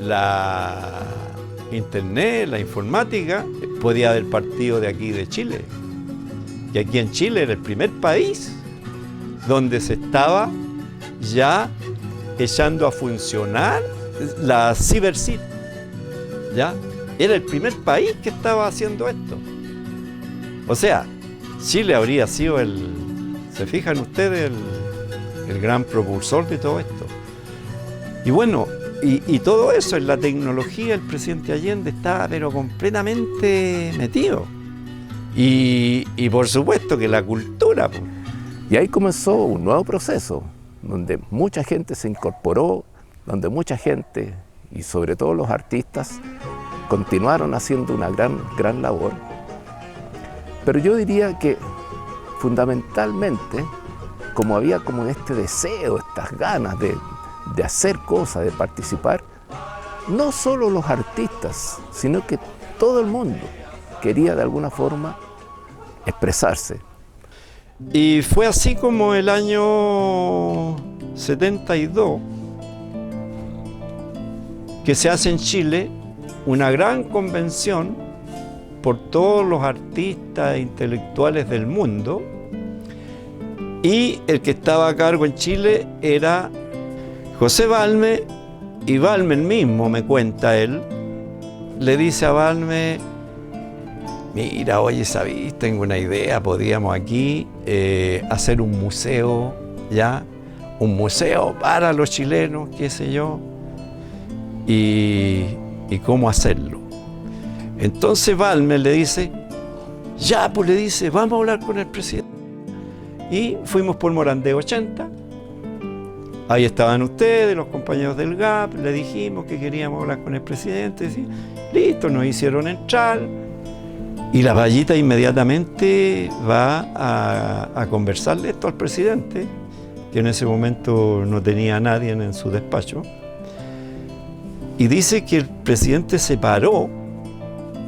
La internet, la informática, podía haber partido de aquí de Chile. Y aquí en Chile era el primer país donde se estaba ya echando a funcionar la CiberCit. ¿Ya? Era el primer país que estaba haciendo esto. O sea, Chile habría sido ¿se fijan ustedes? El gran propulsor de todo esto. Y bueno, y todo eso en la tecnología, el presidente Allende estaba pero completamente metido. Y por supuesto que la cultura. Pues.
Y ahí comenzó un nuevo proceso, donde mucha gente se incorporó, donde mucha gente, y sobre todo los artistas, continuaron haciendo una gran labor. Pero yo diría que fundamentalmente, como había como este deseo, estas ganas de hacer cosas, de participar, no solo los artistas, sino que todo el mundo quería de alguna forma expresarse.
Y fue así como el año 72 que se hace en Chile una gran convención por todos los artistas e intelectuales del mundo, y el que estaba a cargo en Chile era José Balme, y Balme mismo, me cuenta él, le dice a Balme: mira, oye, ¿sabís? Tengo una idea, podríamos aquí hacer un museo, ¿ya? Un museo para los chilenos, qué sé yo, y cómo hacerlo. Entonces Balme le dice: ya, pues le dice, vamos a hablar con el presidente. Y fuimos por Morandé 80, ahí estaban ustedes, los compañeros del GAP, le dijimos que queríamos hablar con el presidente, ¿sí? Listo, nos hicieron entrar. Y la Vallita inmediatamente va a conversarle esto al presidente, que en ese momento no tenía a nadie en su despacho. Y dice que el presidente se paró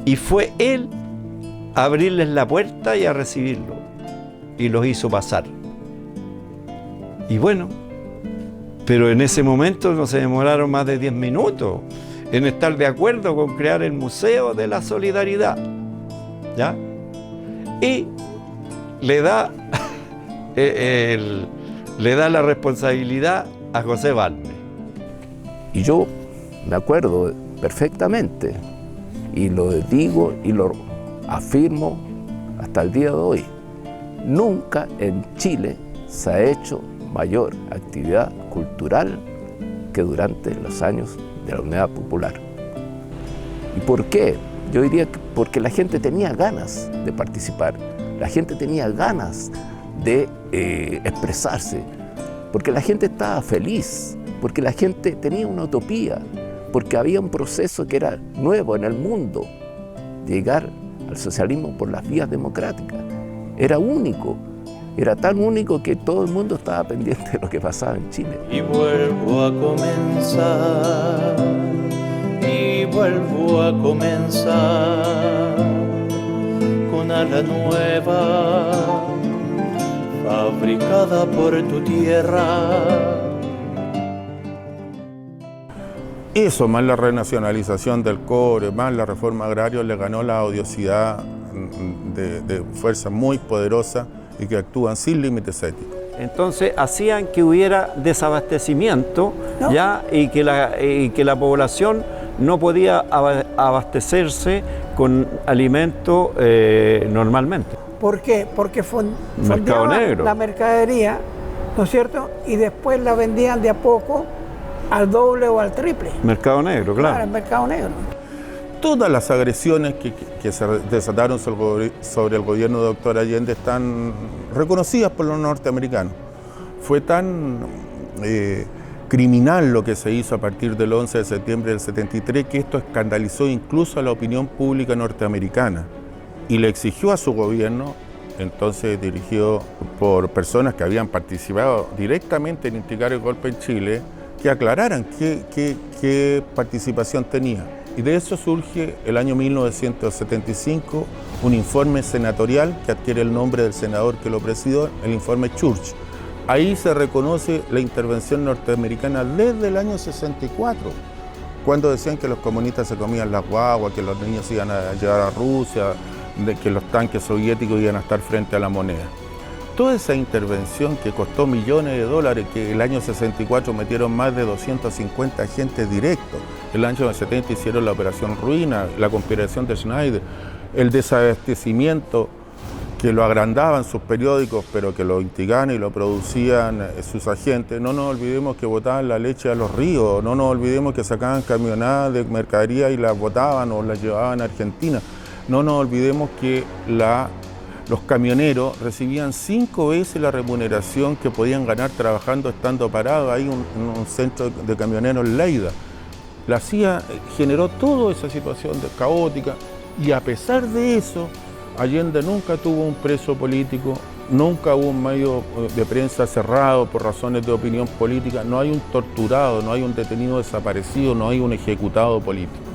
y fue él a abrirles la puerta y a recibirlo. Y los hizo pasar. Y bueno, pero en ese momento no se demoraron más de 10 minutos en estar de acuerdo con crear el Museo de la Solidaridad, ¿ya? Y le da, le da la responsabilidad a José Balmes.
Y yo me acuerdo perfectamente, y lo digo y lo afirmo hasta el día de hoy, nunca en Chile se ha hecho mayor actividad cultural que durante los años de la Unidad Popular. ¿Y por qué? Yo diría que porque la gente tenía ganas de participar, la gente tenía ganas de expresarse, porque la gente estaba feliz, porque la gente tenía una utopía, porque había un proceso que era nuevo en el mundo, llegar al socialismo por las vías democráticas. Era único, era tan único que todo el mundo estaba pendiente de lo que pasaba en Chile.
Y vuelvo a comenzar, y vuelvo a comenzar con ala nueva, fabricada por tu tierra.
Eso, más la renacionalización del cobre, más la reforma agraria, le ganó la odiosidad de fuerzas muy poderosas y que actúan sin límites éticos.
Entonces hacían que hubiera desabastecimiento, ¿no? ¿Ya? Y que la población no podía abastecerse con alimentos normalmente.
¿Por qué? Porque fondeaban la mercadería, ¿no es cierto? Y después la vendían de a poco al doble o al triple.
Mercado negro, claro.
Claro, el mercado negro.
Todas las agresiones que se desataron sobre el gobierno de Dr. Allende están reconocidas por los norteamericanos. Fue tan criminal lo que se hizo a partir del 11 de septiembre del 73 que esto escandalizó incluso a la opinión pública norteamericana y le exigió a su gobierno, entonces dirigido por personas que habían participado directamente en instigar el golpe en Chile, que aclararan qué participación tenía. Y de eso surge el año 1975 un informe senatorial que adquiere el nombre del senador que lo presidió, el informe Church. Ahí se reconoce la intervención norteamericana desde el año 64, cuando decían que los comunistas se comían las guaguas, que los niños iban a llegar a Rusia, de que los tanques soviéticos iban a estar frente a la moneda. Toda esa intervención que costó millones de dólares, que el año 64 metieron más de 250 agentes directos, el año 70 hicieron la operación Ruina, la conspiración de Schneider, el desabastecimiento que lo agrandaban sus periódicos, pero que lo instigaban y lo producían sus agentes. No nos olvidemos que botaban la leche a los ríos, no nos olvidemos que sacaban camionadas de mercadería y las botaban o las llevaban a Argentina. No nos olvidemos que los camioneros recibían 5 veces la remuneración que podían ganar trabajando estando parados. Hay un centro de camioneros en Leida. La CIA generó toda esa situación caótica y a pesar de eso, Allende nunca tuvo un preso político, nunca hubo un medio de prensa cerrado por razones de opinión política, no hay un torturado, no hay un detenido desaparecido, no hay un ejecutado político.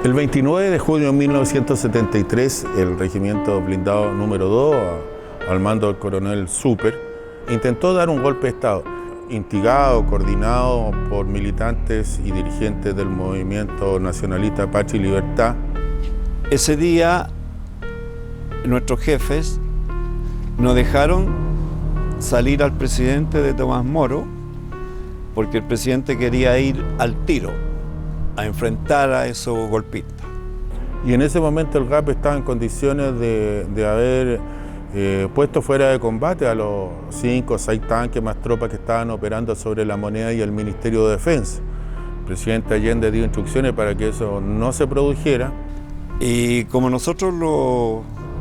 El 29 de junio de 1973, el regimiento blindado número 2, al mando del coronel Super, intentó dar un golpe de Estado, instigado, coordinado por militantes y dirigentes del movimiento nacionalista Patria y Libertad.
Ese día, nuestros jefes no dejaron salir al presidente de Tomás Moro, porque el presidente quería ir al tiro, a enfrentar a esos golpistas.
Y en ese momento el GAP estaba en condiciones de haber puesto fuera de combate a los 5 o 6 tanques más tropas que estaban operando sobre la moneda y el Ministerio de Defensa. El presidente Allende dio instrucciones para que eso no se produjera.
Y como nosotros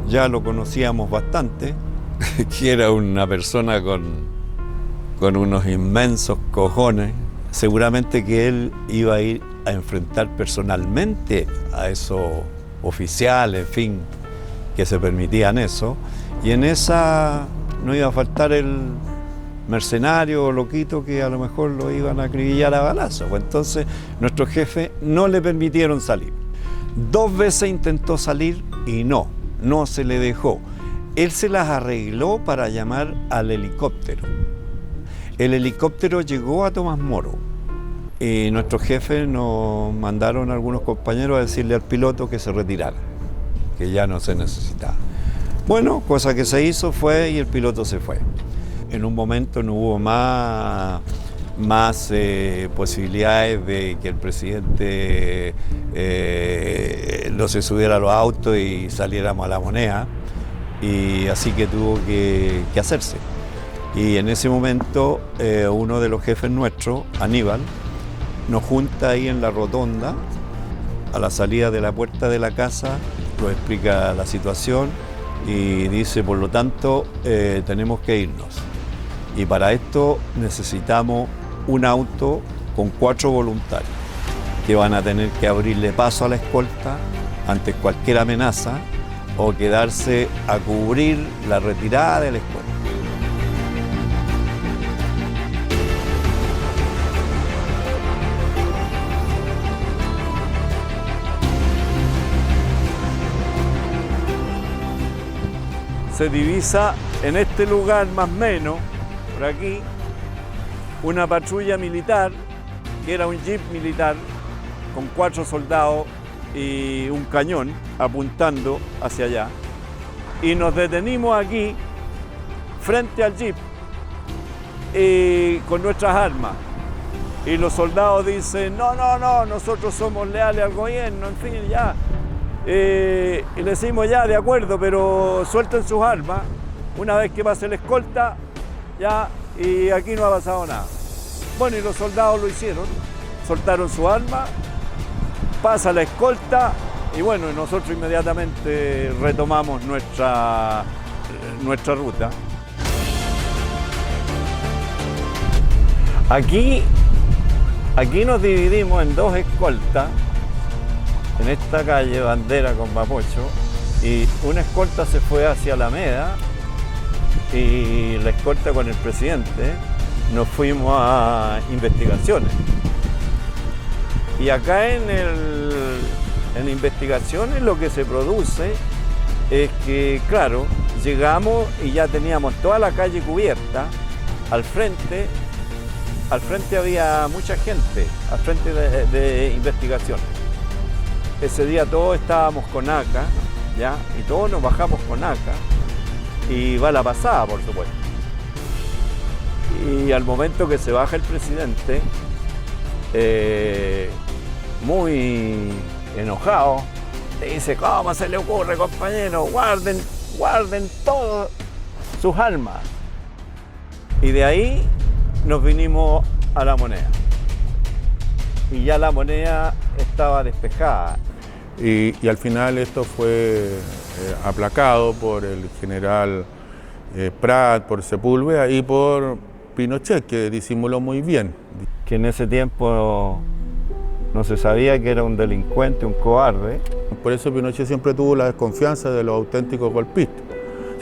ya lo conocíamos bastante, que era una persona con unos inmensos cojones. Seguramente que él iba a ir a enfrentar personalmente a esos oficiales, en fin, que se permitían eso. Y en esa no iba a faltar el mercenario o loquito que a lo mejor lo iban a acribillar a balazos. Pues entonces nuestros jefes no le permitieron salir. 2 veces intentó salir y no se le dejó. Él se las arregló para llamar al helicóptero. El helicóptero llegó a Tomás Moro y nuestros jefes nos mandaron a algunos compañeros a decirle al piloto que se retirara, que ya no se necesitaba. Bueno, cosa que se hizo fue y el piloto se fue. En un momento no hubo más posibilidades de que el presidente no se subiera a los autos y saliéramos a La Moneda, y así que tuvo que hacerse. Y en ese momento uno de los jefes nuestros, Aníbal, nos junta ahí en la rotonda, a la salida de la puerta de la casa, nos explica la situación y dice, por lo tanto, tenemos que irnos. Y para esto necesitamos un auto con 4 voluntarios que van a tener que abrirle paso a la escolta ante cualquier amenaza o quedarse a cubrir la retirada de la escolta. Se divisa en este lugar más o menos, por aquí, una patrulla militar, que era un jeep militar, con 4 soldados y un cañón apuntando hacia allá. Y nos detenimos aquí, frente al jeep, con nuestras armas. Y los soldados dicen, no, nosotros somos leales al gobierno, en fin, ya. Y le decimos ya, de acuerdo, pero suelten sus armas. Una vez que pase la escolta, ya, y aquí no ha pasado nada. Bueno, y los soldados lo hicieron, soltaron su arma, pasa la escolta, y bueno, nosotros inmediatamente retomamos nuestra ruta. Aquí nos dividimos en 2 escoltas, en esta calle Bandera con Mapocho, y una escolta se fue hacia Alameda y la escolta con el presidente nos fuimos a investigaciones. Y acá en investigaciones lo que se produce es que, claro, llegamos y ya teníamos toda la calle cubierta. Al frente había mucha gente, al frente de investigaciones. Ese día todos estábamos con ACA, ¿ya? Y todos nos bajamos con ACA y va la pasada, por supuesto. Y al momento que se baja el presidente, muy enojado, le dice, ¿cómo se le ocurre, compañero? Guarden todas sus armas. Y de ahí nos vinimos a La Moneda. Y ya La Moneda estaba despejada.
Y al final esto fue aplacado por el general Prat, por Sepúlveda y por Pinochet, que disimuló muy bien.
Que en ese tiempo no se sabía que era un delincuente, un cobarde.
Por eso Pinochet siempre tuvo la desconfianza de los auténticos golpistas.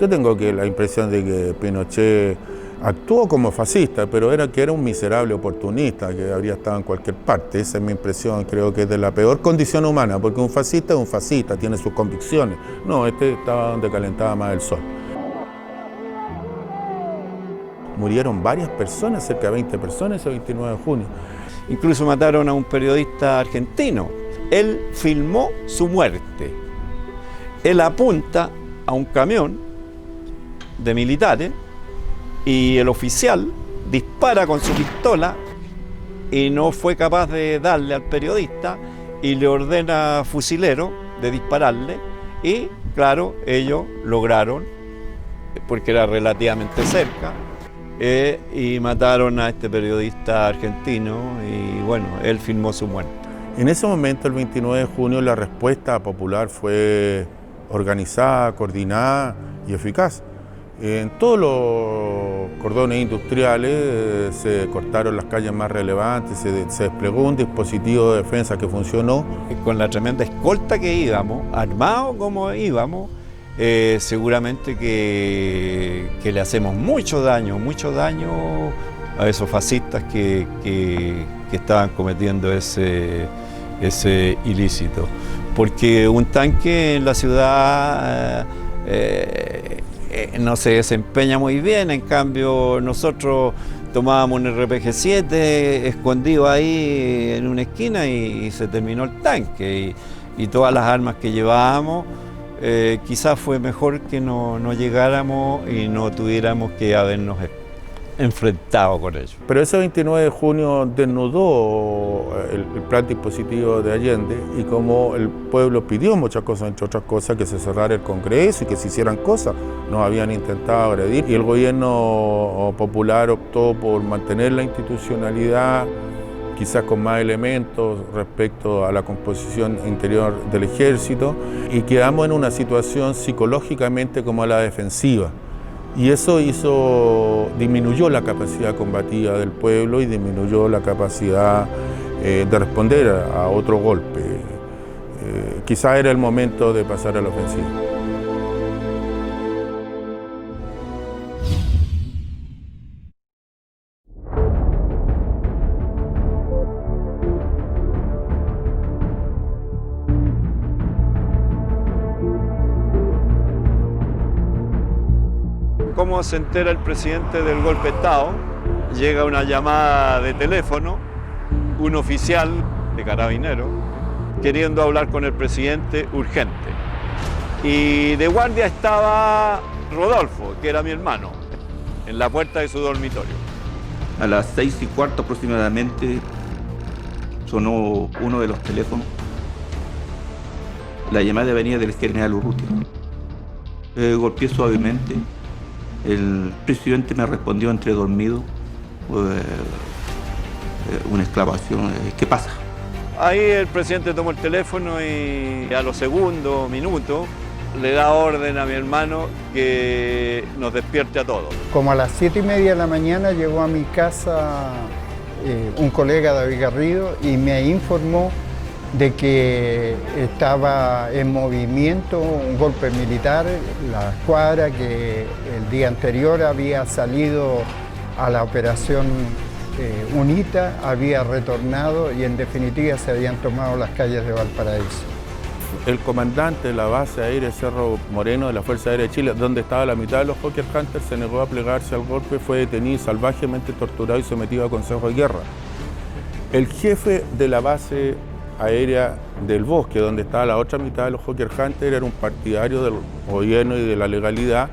Yo tengo la impresión de que Pinochet actuó como fascista, pero era un miserable oportunista que habría estado en cualquier parte. Esa es mi impresión, creo que es de la peor condición humana, porque un fascista es un fascista, tiene sus convicciones. No, este estaba donde calentaba más el sol. Murieron varias personas, cerca de 20 personas ese 29 de junio.
Incluso mataron a un periodista argentino. Él filmó su muerte. Él apunta a un camión de militares y el oficial dispara con su pistola y no fue capaz de darle al periodista y le ordena a fusilero de dispararle y, claro, ellos lograron, porque era relativamente cerca, y mataron a este periodista argentino y, bueno, él filmó su muerte.
En ese momento, el 29 de junio, la respuesta popular fue organizada, coordinada y eficaz. En todos los cordones industriales se cortaron las calles más relevantes, se desplegó un dispositivo de defensa que funcionó.
Con la tremenda escolta que íbamos, armados como íbamos, seguramente que le hacemos mucho daño a esos fascistas que estaban cometiendo ese ilícito. Porque un tanque en la ciudad no se desempeña muy bien, en cambio nosotros tomábamos un RPG-7 escondido ahí en una esquina y se terminó el tanque y todas las armas que llevábamos, quizás fue mejor que no llegáramos y no tuviéramos que habernos enfrentado con ellos.
Pero ese 29 de junio desnudó el plan dispositivo de Allende y como el pueblo pidió muchas cosas, entre otras cosas que se cerrara el Congreso y que se hicieran cosas, nos habían intentado agredir y el gobierno popular optó por mantener la institucionalidad, quizás con más elementos respecto a la composición interior del ejército y quedamos en una situación psicológicamente como a la defensiva. Y eso disminuyó la capacidad combativa del pueblo y disminuyó la capacidad de responder a otro golpe. Quizá era el momento de pasar a la ofensiva.
¿Cómo se entera el presidente del golpe de Estado? Llega una llamada de teléfono, un oficial de Carabineros, queriendo hablar con el presidente urgente. Y de guardia estaba Rodolfo, que era mi hermano, en la puerta de su dormitorio.
A las 6:15 aproximadamente sonó uno de los teléfonos. La llamada venía del general Urrutia. Golpeé suavemente. El presidente me respondió entre dormido, una exclamación, ¿qué pasa?
Ahí el presidente tomó el teléfono y a los segundos, minutos, le da orden a mi hermano que nos despierte a todos.
Como a las 7:30 de la mañana llegó a mi casa un colega, David Garrido, y me informó de que estaba en movimiento un golpe militar, la escuadra que el día anterior había salido a la operación UNITA, había retornado y en definitiva se habían tomado las calles de Valparaíso.
El comandante de la base aérea Cerro Moreno de la Fuerza Aérea de Chile, donde estaba la mitad de los Hawker Hunters, se negó a plegarse al golpe, fue detenido, salvajemente torturado y sometido a consejo de guerra. El jefe de la base aérea del Bosque, donde estaba la otra mitad de los Hawker Hunters, era un partidario del gobierno y de la legalidad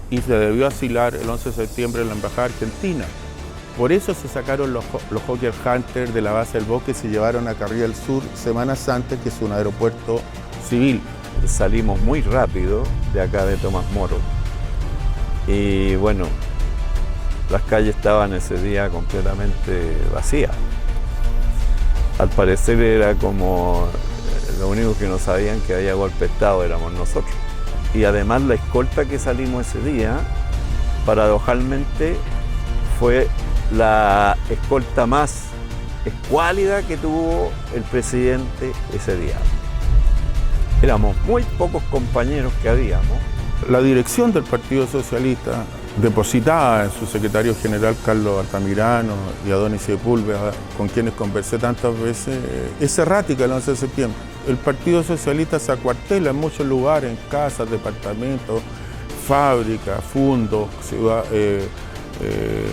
y se debió asilar el 11 de septiembre en la Embajada Argentina. Por eso se sacaron los Hawker Hunters de la base del Bosque y se llevaron a Carril del Sur semanas antes, que es un aeropuerto civil.
Salimos muy rápido de acá de Tomás Moro y bueno, las calles estaban ese día completamente vacías. Al parecer era como lo único que no sabían que había golpe de Estado éramos nosotros. Y además la escolta que salimos ese día, paradojalmente, fue la escolta más escuálida que tuvo el presidente ese día. Éramos muy pocos compañeros que habíamos.
La dirección del Partido Socialista depositada en su secretario general Carlos Altamirano y Adonis Sepúlveda, con quienes conversé tantas veces, es errática el 11 de septiembre. El Partido Socialista se acuartela en muchos lugares, en casas, departamentos, fábricas, fundos,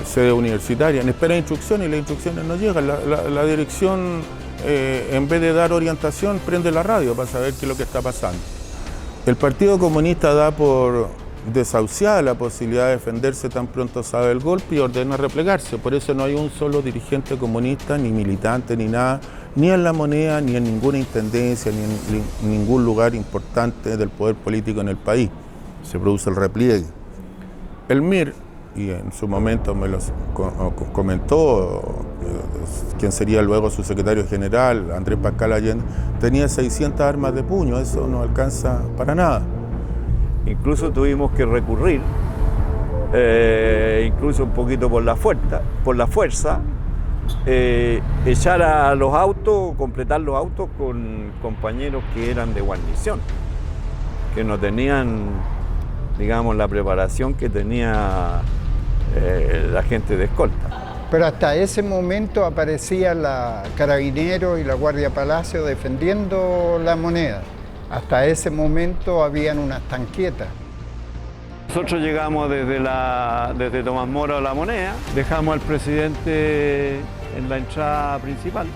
sede universitaria, en espera de instrucciones y las instrucciones no llegan. La dirección, en vez de dar orientación, prende la radio para saber qué es lo que está pasando. El Partido Comunista da por desahuciada la posibilidad de defenderse tan pronto sabe el golpe y ordena replegarse. Por eso no hay un solo dirigente comunista, ni militante, ni nada, ni en La Moneda, ni en ninguna intendencia, ni en ningún lugar importante del poder político en el país. Se produce el repliegue. El MIR, y en su momento me lo comentó quien sería luego su secretario general, Andrés Pascal Allende, tenía 600 armas de puño, eso no alcanza para nada.
Incluso tuvimos que recurrir incluso un poquito por la fuerza, echar a los autos, completar los autos con compañeros que eran de guarnición, que no tenían, digamos, la preparación que tenía la gente de escolta.
Pero hasta ese momento aparecía la Carabineros y la Guardia Palacio defendiendo La Moneda. Hasta ese momento habían unas tanquetas.
Nosotros llegamos desde Tomás Moro a La Moneda, dejamos al presidente en la entrada principal.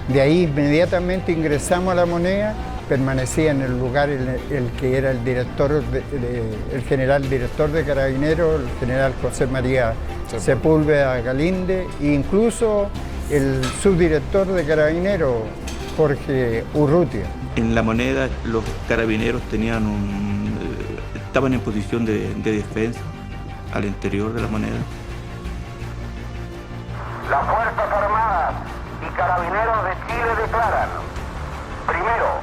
De ahí inmediatamente ingresamos a La Moneda, permanecía en el lugar el que era el director, el general director de Carabineros, el general José María Sepúlveda Galinde, e incluso el subdirector de Carabineros, Jorge Urrutia.
En La Moneda los carabineros estaban en posición de defensa al interior de La Moneda.
Las Fuerzas Armadas y Carabineros de Chile declaran, primero,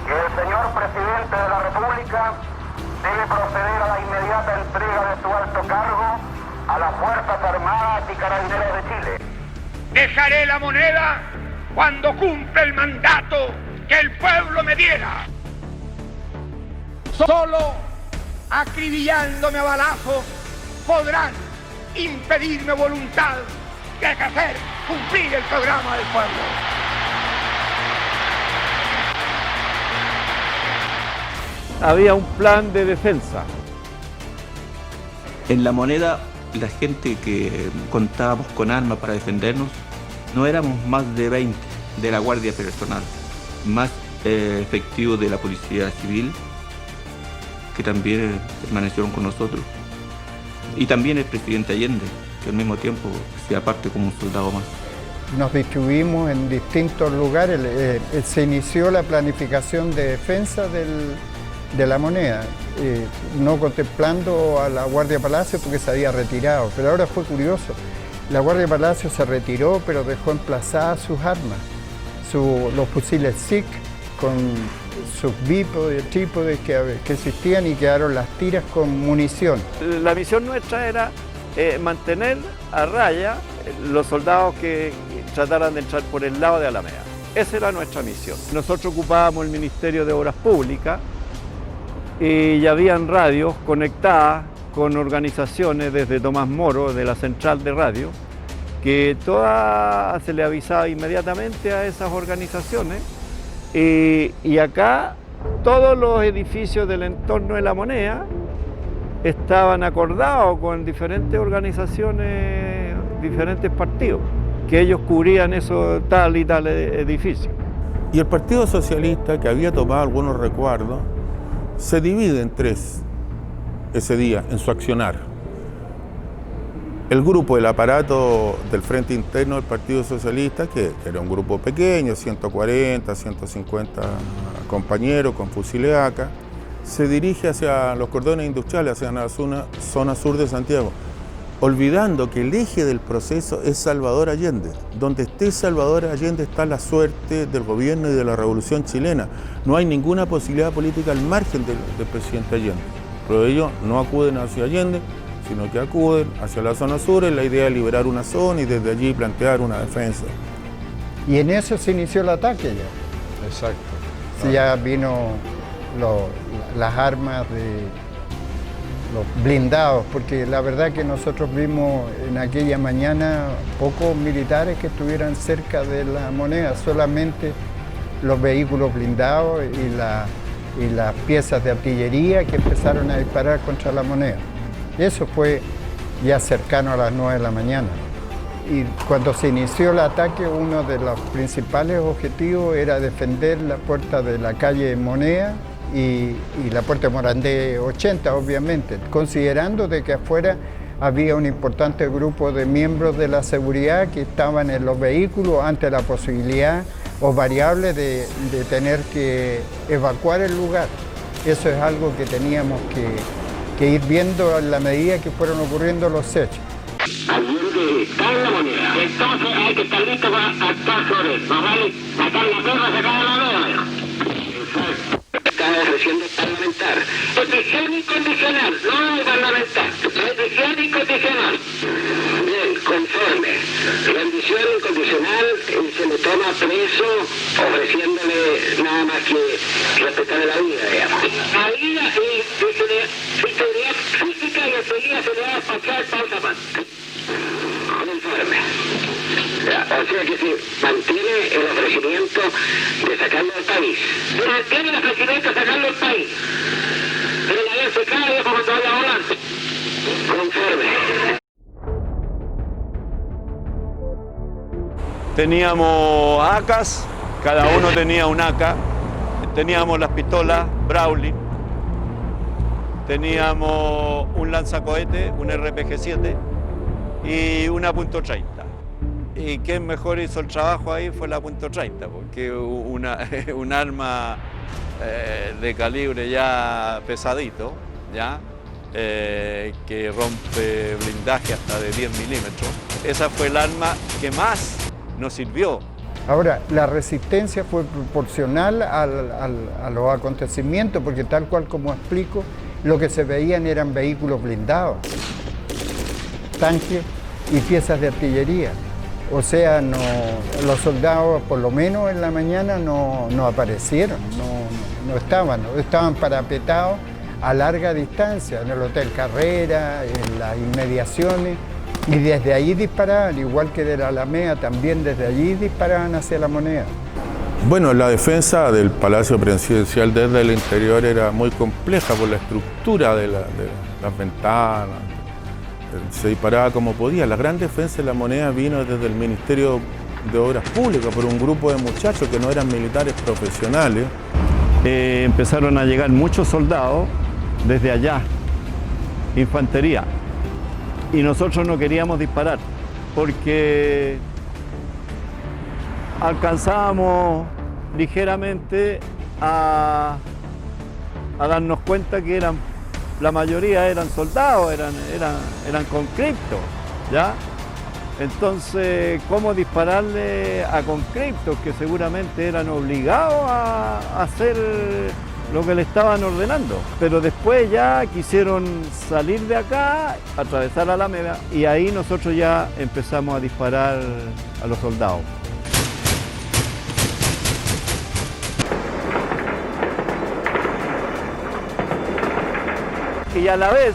que el señor presidente de la República debe proceder a la inmediata entrega de su alto cargo a las Fuerzas Armadas y Carabineros de Chile. Dejaré La Moneda cuando cumpla el mandato que el pueblo me diera. Solo acribillándome a balazos podrán impedirme voluntad de hacer cumplir el programa del pueblo.
Había un plan de defensa.
En La Moneda, la gente que contábamos con armas para defendernos, no éramos más de 20 de la Guardia Personal, más efectivos de la Policía Civil, que también permanecieron con nosotros, y también el presidente Allende, que al mismo tiempo hacía parte como un soldado más.
Nos distribuimos en distintos lugares, se inició la planificación de defensa de La Moneda, no contemplando a la Guardia Palacio porque se había retirado, pero ahora fue curioso, la Guardia Palacio se retiró pero dejó emplazadas sus armas, los fusiles SIC con sus bípodes, trípodes que existían y quedaron las tiras con munición.
La misión nuestra era mantener a raya los soldados que trataran de entrar por el lado de Alameda. Esa era nuestra misión. Nosotros ocupábamos el Ministerio de Obras Públicas y ya habían radios conectadas con organizaciones desde Tomás Moro, de la central de radio, que se le avisaba inmediatamente a esas organizaciones. Y acá todos los edificios del entorno de La Moneda estaban acordados con diferentes organizaciones, diferentes partidos, que ellos cubrían eso tal y tal edificio.
Y el Partido Socialista, que había tomado algunos recuerdos, se divide en tres ese día en su accionar. El grupo, el aparato del Frente Interno del Partido Socialista, que era un grupo pequeño, 140, 150 compañeros con fusiles AK, se dirige hacia los cordones industriales, hacia la zona sur de Santiago, olvidando que el eje del proceso es Salvador Allende. Donde esté Salvador Allende está la suerte del gobierno y de la revolución chilena. No hay ninguna posibilidad política al margen del presidente Allende. Pero ellos no acuden hacia Allende, sino que acuden hacia la zona sur en la idea de liberar una zona y desde allí plantear una defensa.
Y en eso se inició el ataque ya.
Exacto.
Sí, ya vino las armas de los blindados, porque la verdad que nosotros vimos en aquella mañana pocos militares que estuvieran cerca de La Moneda, solamente los vehículos blindados y las piezas de artillería que empezaron a disparar contra La Moneda. Eso fue ya cercano a las 9 de la mañana. Y cuando se inició el ataque, uno de los principales objetivos era defender la puerta de la calle Moneda y la puerta de Morandé 80, obviamente, considerando de que afuera había un importante grupo de miembros de la seguridad que estaban en los vehículos ante la posibilidad o variable de tener que evacuar el lugar. Eso es algo que teníamos que ir viendo en la medida que fueron ocurriendo los hechos.
Allende está en La Moneda, entonces hay que estar listo para actuar sobre él. No vale sacar la perra, sacar la moneda. Cada recién de parlamentar. Petición incondicional, no de parlamentar. Petición protección incondicional y se le toma preso ofreciéndole nada más que respetar la vida, digamos. La vida y integridad física y enseguida se le va a pasar pausa más. Un informe. O sea que se mantiene el ofrecimiento de sacarlo del país. Se mantiene el ofrecimiento de sacarlo del país. Pero la vez se cae viejo cuando vaya a volar. Conforme.
Teníamos AKs, cada uno tenía un AK, teníamos las pistolas Browning, teníamos un lanzacohete, un RPG-7 y una .30. Y quien mejor hizo el trabajo ahí fue la .30, porque un arma de calibre ya pesadito, ¿ya? Que rompe blindaje hasta de 10 milímetros. Esa fue el arma que más nos sirvió.
Ahora, la resistencia fue proporcional a los acontecimientos, porque tal cual como explico, lo que se veían eran vehículos blindados, tanques y piezas de artillería. O sea, los soldados, por lo menos en la mañana, no aparecieron, no estaban parapetados a larga distancia, en el Hotel Carrera, en las inmediaciones, y desde allí disparaban, igual que de la Alameda, también desde allí disparaban hacia la Moneda.
Bueno, la defensa del Palacio Presidencial desde el interior era muy compleja por la estructura de las ventanas. Se disparaba como podía. La gran defensa de la Moneda vino desde el Ministerio de Obras Públicas por un grupo de muchachos que no eran militares profesionales.
Empezaron a llegar muchos soldados desde allá, infantería, y nosotros no queríamos disparar porque alcanzábamos ligeramente a darnos cuenta que la mayoría eran soldados, eran conscriptos, ¿ya? Entonces, ¿cómo dispararle a conscriptos que seguramente eran obligados a hacer lo que le estaban ordenando? Pero después ya quisieron salir de acá, atravesar la Alameda, y ahí nosotros ya empezamos a disparar a los soldados. Y a la vez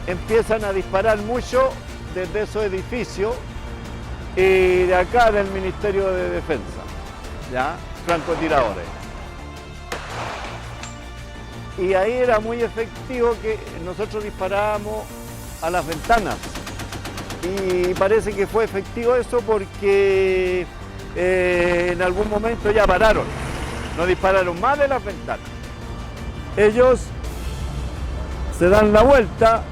empiezan a disparar mucho desde esos edificios y de acá del Ministerio de Defensa, ¿ya? Francotiradores. Y ahí era muy efectivo que nosotros disparábamos a las ventanas. Y parece que fue efectivo eso porque en algún momento ya pararon, no dispararon más de las ventanas. Ellos se dan la vuelta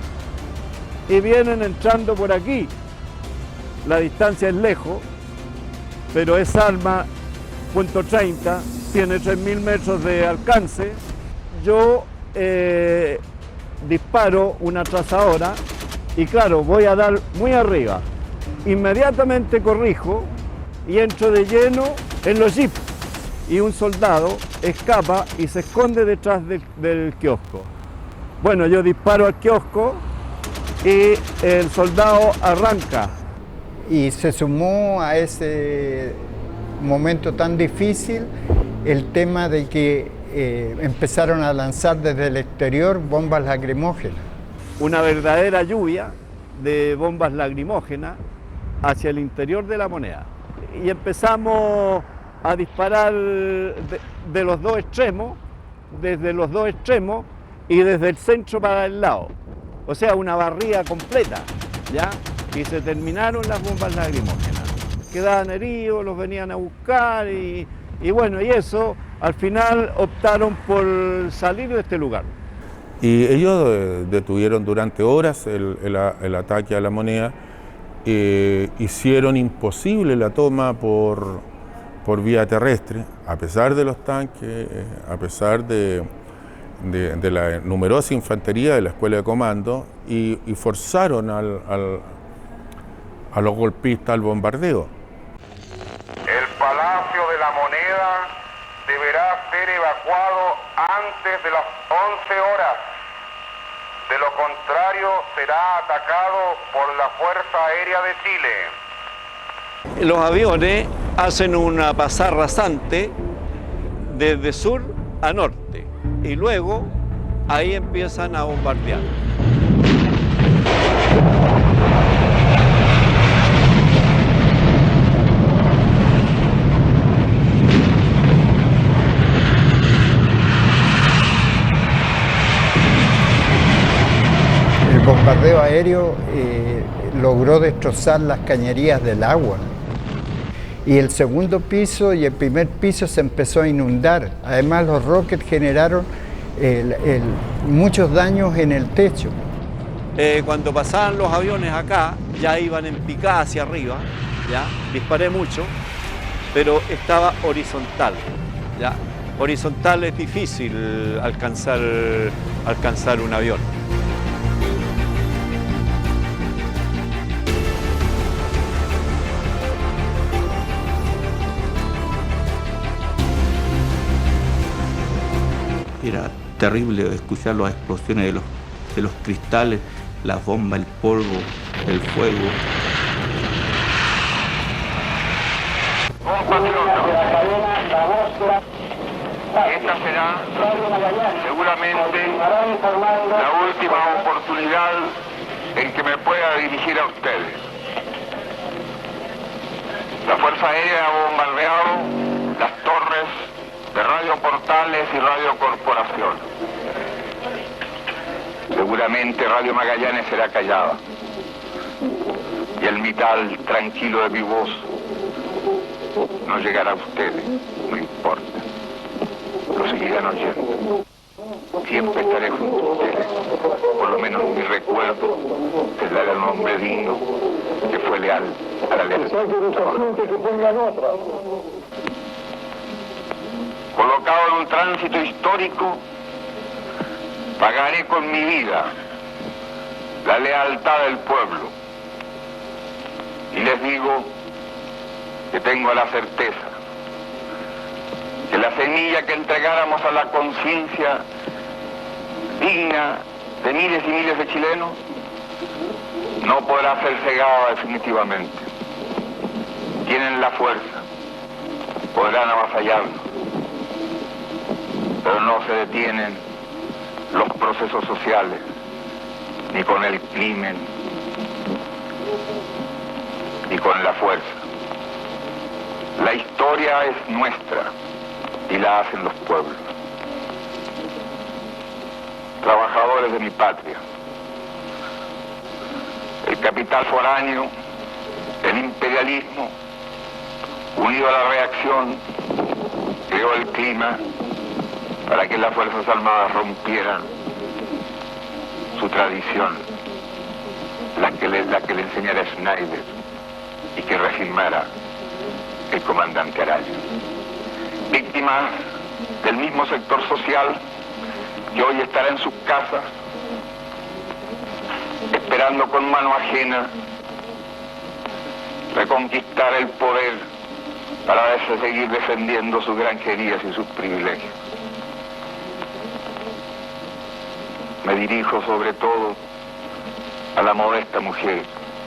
y vienen entrando por aquí. La distancia es lejos, pero esa arma .30 tiene 3.000 metros de alcance. Yo disparo una trazadora y claro, voy a dar muy arriba. Inmediatamente corrijo y entro de lleno en los jeeps. Y un soldado escapa y se esconde detrás del kiosco. Bueno, yo disparo al kiosco y el soldado arranca.
Y se sumó a ese momento tan difícil el tema de que empezaron a lanzar desde el exterior bombas lacrimógenas.
Una verdadera lluvia de bombas lacrimógenas hacia el interior de la Moneda. Y empezamos a disparar de los dos extremos, desde los dos extremos, y desde el centro para el lado, o sea, una barrida completa, ¿ya? Y se terminaron las bombas lacrimógenas. Quedaban heridos, los venían a buscar y bueno, y eso, al final optaron por salir de este lugar.
Y ellos detuvieron durante horas el ataque a la Moneda, hicieron imposible la toma por vía terrestre, a pesar de los tanques, a pesar de la numerosa infantería de la Escuela de Comando y forzaron a los golpistas al bombardeo.
El Palacio de la Moneda deberá ser evacuado antes de las 11 horas. De lo contrario, será atacado por la Fuerza Aérea de Chile.
Los aviones hacen una pasada rasante desde sur a norte y luego ahí empiezan a bombardear.
El bombardeo aéreo logró destrozar las cañerías del agua. Y el segundo piso y el primer piso se empezó a inundar. Además, los rockets generaron muchos daños en el techo.
Cuando pasaban los aviones acá, ya iban en picada hacia arriba, ¿ya? Disparé mucho, pero estaba horizontal, ¿ya? Horizontal es difícil alcanzar un avión.
Era terrible escuchar las explosiones de los cristales, las bombas, el polvo, el fuego.
Esta será seguramente la última oportunidad en que me pueda dirigir a ustedes. La Fuerza Aérea ha bombardeado las torres de Radio Portales y Radio Corporación. Seguramente Radio Magallanes será callada y el vital tranquilo de mi voz no llegará a ustedes, no importa. Lo seguirán oyendo. Siempre estaré junto a ustedes. Por lo menos mi recuerdo tendrá el nombre digno que fue leal a la lealtad. Colocado en un tránsito histórico, pagaré con mi vida la lealtad del pueblo. Y les digo que tengo la certeza que la semilla que entregáramos a la conciencia digna de miles y miles de chilenos no podrá ser cegada definitivamente. Tienen la fuerza, podrán avasallarnos, pero no se detienen los procesos sociales, ni con el crimen, ni con la fuerza. La historia es nuestra y la hacen los pueblos. Trabajadores de mi patria, el capital foráneo, el imperialismo, unido a la reacción, creó el clima para que las Fuerzas Armadas rompieran su tradición, la que le enseñara Schneider y que reafirmara el comandante Araya. Víctimas del mismo sector social que hoy estará en sus casas esperando con mano ajena reconquistar el poder para seguir defendiendo sus granjerías y sus privilegios. Me dirijo sobre todo a la modesta mujer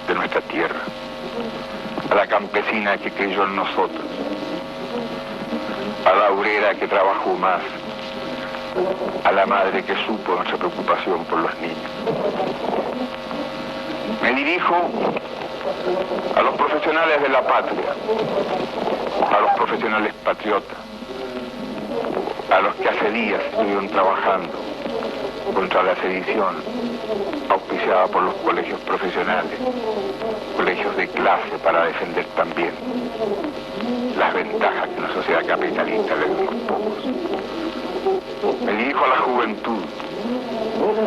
de nuestra tierra, a la campesina que creyó en nosotros, a la obrera que trabajó más, a la madre que supo nuestra preocupación por los niños. Me dirijo a los profesionales de la patria, a los profesionales patriotas, a los que hace días estuvieron trabajando contra la sedición auspiciada por los colegios profesionales, colegios de clase para defender también las ventajas que una sociedad capitalista le da a unos pocos. Me dirijo a la juventud,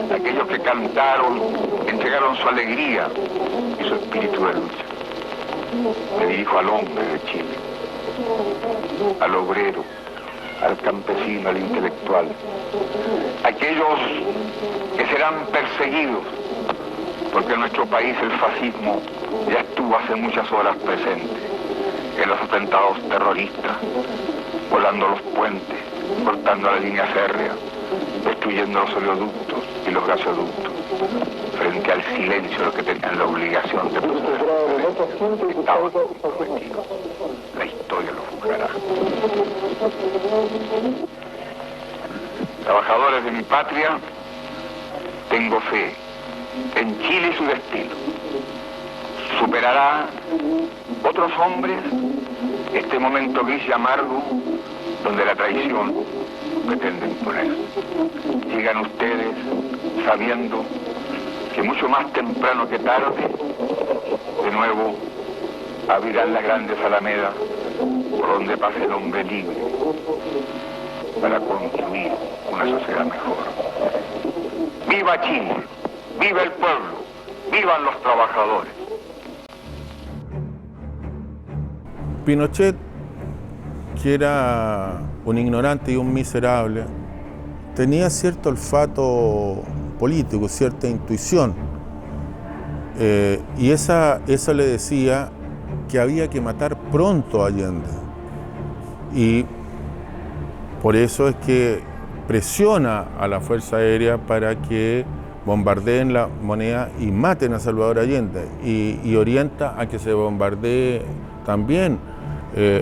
a aquellos que cantaron, entregaron su alegría y su espíritu de lucha. Me dirijo al hombre de Chile, al obrero, al campesino, al intelectual, aquellos que serán perseguidos, porque en nuestro país el fascismo ya estuvo hace muchas horas presente en los atentados terroristas, volando los puentes, cortando la línea férrea, destruyendo los oleoductos y los gasoductos, frente al silencio de los que tenían la obligación de proceder. Estaban comprometidos. La historia lo juzgará. Trabajadores de mi patria, tengo fe en Chile y su destino. Superará otros hombres este momento gris y amargo donde la traición pretende imponer. Sigan ustedes sabiendo que mucho más temprano que tarde, de nuevo abrirán las grandes alamedas por donde pase el hombre libre para construir una sociedad mejor. ¡Viva Chile! ¡Viva el pueblo! ¡Vivan los trabajadores!
Pinochet, que era un ignorante y un miserable, tenía cierto olfato político, cierta intuición, y esa le decía que había que matar pronto a Allende. Y por eso es que presiona a la Fuerza Aérea para que bombardeen la Moneda y maten a Salvador Allende, y orienta a que se bombardee también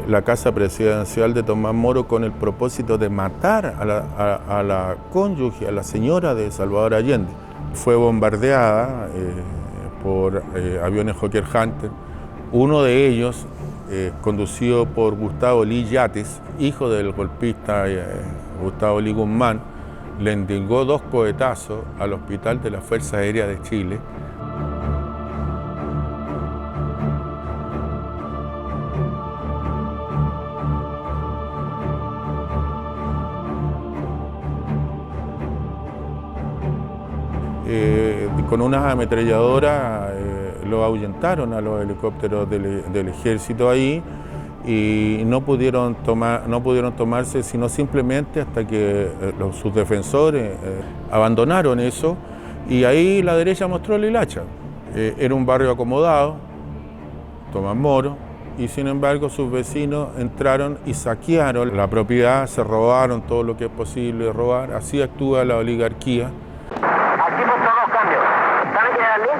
la casa presidencial de Tomás Moro con el propósito de matar a la cónyuge, a la señora de Salvador Allende. Fue bombardeada por aviones Hawker Hunter, uno de ellos conducido por Gustavo Lee Yates, hijo del golpista Gustavo Lee Guzmán, le endilgó 2 cohetazos al hospital de la Fuerza Aérea de Chile. Con unas ametralladoras lo ahuyentaron a los helicópteros del ejército ahí, y no pudieron tomarse sino simplemente hasta que sus defensores abandonaron eso, y ahí la derecha mostró la hilacha. Era un barrio acomodado, Tomás Moro, y sin embargo sus vecinos entraron y saquearon la propiedad, se robaron todo lo que es posible robar. Así actúa la oligarquía.
Aquí por todos cambios. ¿Sabe General Lee?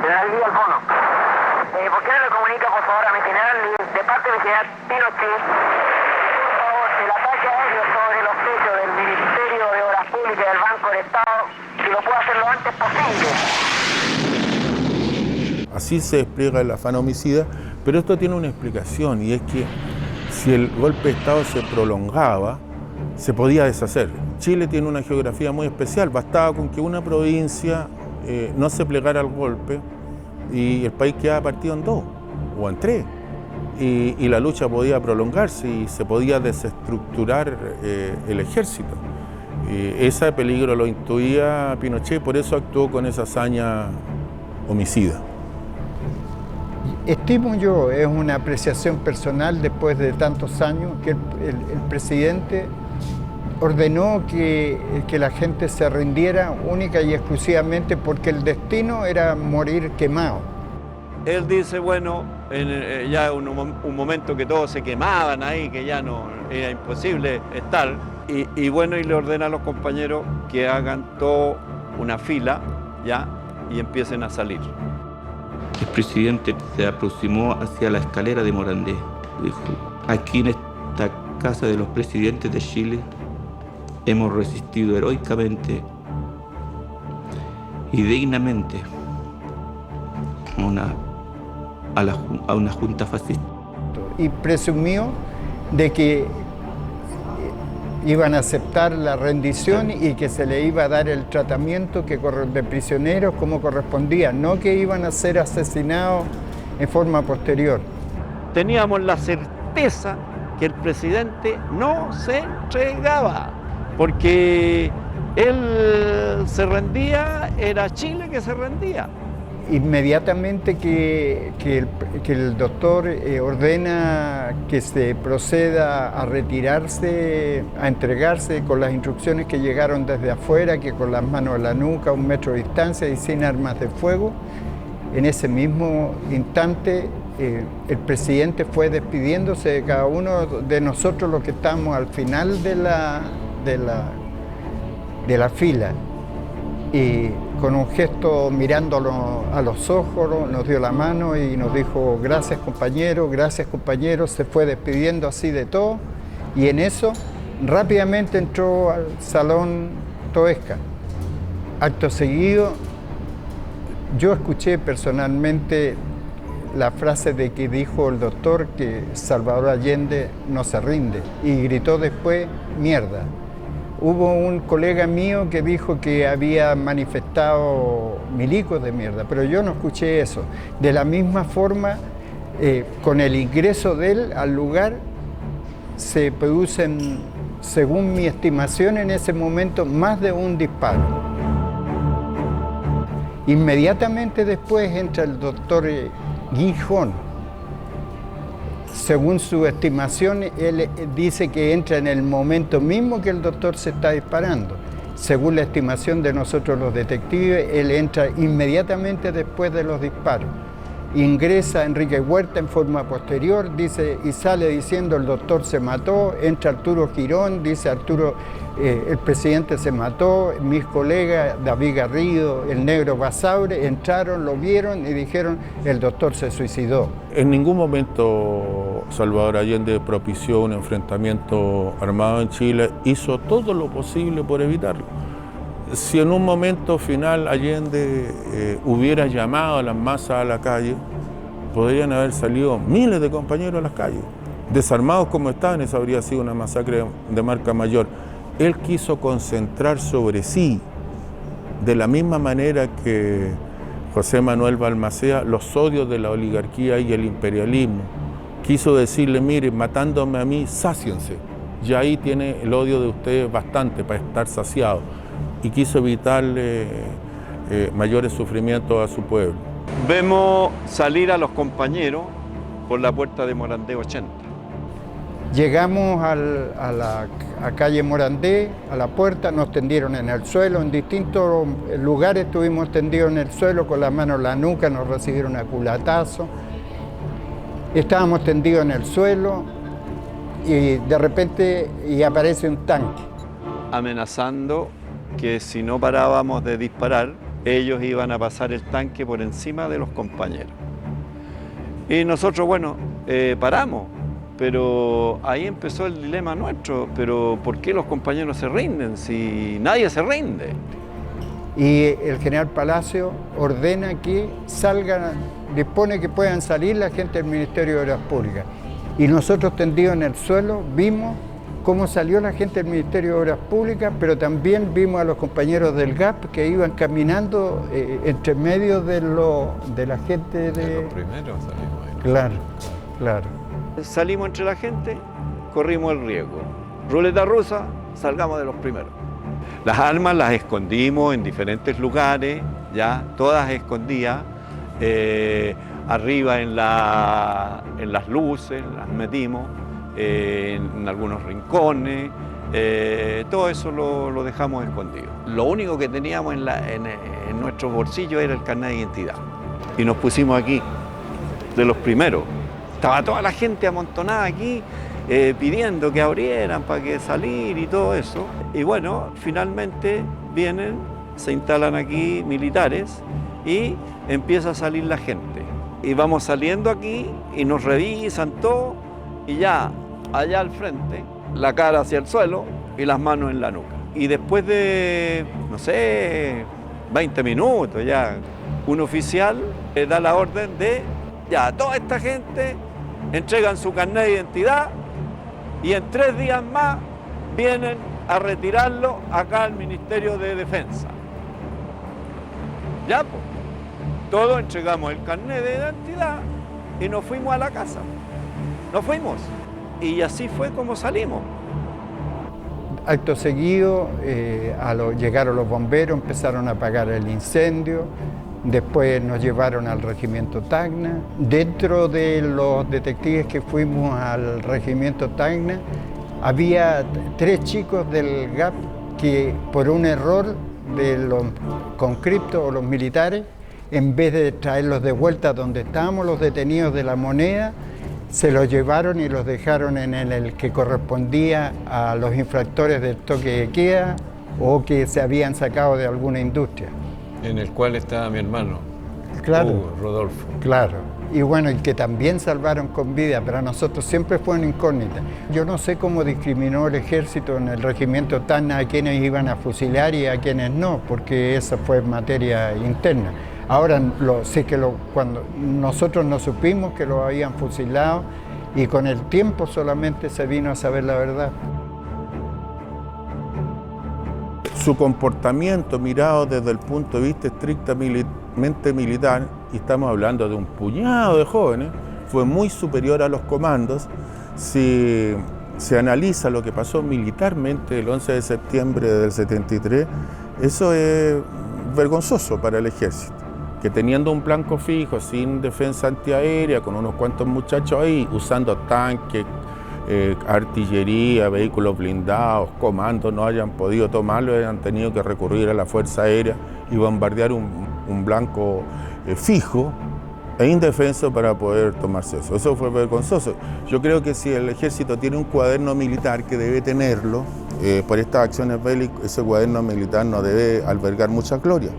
General Lee Albono. ¿Por qué no le comunica por favor a mi General Lee, de parte del General Pinochet, por favor, el ataque aéreo sobre los techos del Ministerio de Obras Públicas del Banco del Estado, si lo puede hacer lo antes posible?
Así se despliega el afán homicida, pero esto tiene una explicación, y es que si el golpe de Estado se prolongaba, se podía deshacer. Chile tiene una geografía muy especial, bastaba con que una provincia no se plegara al golpe y el país quedaba partido en 2 o en 3, y la lucha podía prolongarse y se podía desestructurar el ejército. Ese peligro lo intuía Pinochet, por eso actuó con esa hazaña homicida.
Estimo yo, es una apreciación personal después de tantos años, que el presidente ordenó que la gente se rindiera única y exclusivamente porque el destino era morir quemado.
Él dice, bueno, ya un momento que todos se quemaban ahí, que ya no era imposible estar, y bueno, y le ordena a los compañeros que hagan toda una fila, ya, y empiecen a salir.
El presidente se aproximó hacia la escalera de Morandé. Dijo, aquí en esta casa de los presidentes de Chile hemos resistido heroicamente y dignamente a una junta fascista.
Y presumió de que iban a aceptar la rendición y que se le iba a dar el tratamiento de prisioneros como correspondía, no que iban a ser asesinados en forma posterior.
Teníamos la certeza que el presidente no se entregaba, porque él se rendía, era Chile que se rendía.
Inmediatamente que el doctor ordena que se proceda a retirarse, a entregarse con las instrucciones que llegaron desde afuera, que con las manos a la nuca, a 1 metro de distancia y sin armas de fuego, en ese mismo instante el presidente fue despidiéndose de cada uno de nosotros, los que estamos al final de la fila. Y con un gesto mirándolo a los ojos, nos dio la mano y nos dijo gracias compañero, se fue despidiendo así de todo y en eso rápidamente entró al salón Toesca. Acto seguido, yo escuché personalmente la frase de que dijo el doctor que Salvador Allende no se rinde y gritó después mierda. Hubo un colega mío que dijo que había manifestado milicos de mierda, pero yo no escuché eso. De la misma forma, con el ingreso de él al lugar, se producen, según mi estimación en ese momento, más de un disparo. Inmediatamente después entra el doctor Guijón. Según su estimación, él dice que entra en el momento mismo que el doctor se está disparando. Según la estimación de nosotros los detectives, él entra inmediatamente después de los disparos. Ingresa Enrique Huerta en forma posterior, dice, y sale diciendo el doctor se mató, entra Arturo Girón, dice Arturo, el presidente se mató, mis colegas David Garrido, el negro Basaure, entraron, lo vieron y dijeron el doctor se suicidó.
En ningún momento Salvador Allende propició un enfrentamiento armado en Chile, hizo todo lo posible por evitarlo. Si en un momento final Allende hubiera llamado a las masas a la calle, podrían haber salido miles de compañeros a las calles. Desarmados como estaban, esa habría sido una masacre de marca mayor. Él quiso concentrar sobre sí, de la misma manera que José Manuel Balmaceda, los odios de la oligarquía y el imperialismo. Quiso decirle, mire, matándome a mí, sáciense. Ya ahí tiene el odio de ustedes bastante para estar saciado. Y quiso evitarle mayores sufrimientos a su pueblo.
Vemos salir a los compañeros por la puerta de Morandé 80.
Llegamos a la calle Morandé, a la puerta, nos tendieron en el suelo, en distintos lugares estuvimos tendidos en el suelo, con la mano en la nuca, nos recibieron a culatazo. Estábamos tendidos en el suelo y de repente aparece un tanque.
Amenazando que si no parábamos de disparar, ellos iban a pasar el tanque por encima de los compañeros. Y nosotros, bueno, paramos, pero ahí empezó el dilema nuestro, pero ¿por qué los compañeros se rinden si nadie se rinde?
Y el general Palacio ordena que salgan, dispone que puedan salir la gente del Ministerio de Obras Públicas. Y nosotros tendidos en el suelo vimos cómo salió la gente del Ministerio de Obras Públicas, pero también vimos a los compañeros del GAP que iban caminando entre medio de la gente de...
Los primeros salimos ahí.
Claro, claro.
Salimos entre la gente, corrimos el riesgo. Ruleta rusa, salgamos de los primeros. Las armas las escondimos en diferentes lugares, ya, todas escondidas. Arriba en las luces, las metimos. En algunos rincones, todo eso lo dejamos escondido. Lo único que teníamos en nuestros bolsillos era el carnet de identidad. Y nos pusimos aquí, de los primeros. Estaba toda la gente amontonada aquí, pidiendo que abrieran para que salir y todo eso. Y bueno, finalmente vienen, se instalan aquí militares y empieza a salir la gente. Y vamos saliendo aquí y nos revisan todo. Y ya allá al frente, la cara hacia el suelo y las manos en la nuca. Y después de, no sé, 20 minutos ya, un oficial da la orden de, ya, toda esta gente entregan su carnet de identidad y en 3 días más vienen a retirarlo acá al Ministerio de Defensa. Ya, pues, todos entregamos el carnet de identidad y nos fuimos a la casa. Nos fuimos y así fue como salimos.
Acto seguido, llegaron los bomberos, empezaron a apagar el incendio, después nos llevaron al regimiento Tacna. Dentro de los detectives que fuimos al regimiento Tacna, había 3 chicos del GAP que por un error de los conscriptos o los militares, en vez de traerlos de vuelta donde estábamos los detenidos de La Moneda, se los llevaron y los dejaron en el que correspondía a los infractores del toque de queda o que se habían sacado de alguna industria.
En el cual estaba mi hermano,
Claro,
Rodolfo.
claro. Y bueno, y que también salvaron con vida, para nosotros siempre fue una incógnita. Yo no sé cómo discriminó el ejército en el regimiento Tacna a quienes iban a fusilar y a quienes no, porque esa fue materia interna. Ahora sé que cuando nosotros no supimos que lo habían fusilado y con el tiempo solamente se vino a saber la verdad.
Su comportamiento mirado desde el punto de vista estrictamente militar, y estamos hablando de un puñado de jóvenes, fue muy superior a los comandos. Si se analiza lo que pasó militarmente el 11 de septiembre del 73, eso es vergonzoso para el ejército, que teniendo un blanco fijo, sin defensa antiaérea, con unos cuantos muchachos ahí, usando tanques, artillería, vehículos blindados, comandos, no hayan podido tomarlo, hayan tenido que recurrir a la Fuerza Aérea y bombardear un blanco fijo e indefenso para poder tomarse eso. Eso fue vergonzoso. Yo creo que si el ejército tiene un cuaderno militar, que debe tenerlo, por estas acciones bélicas, ese cuaderno militar no debe albergar mucha gloria.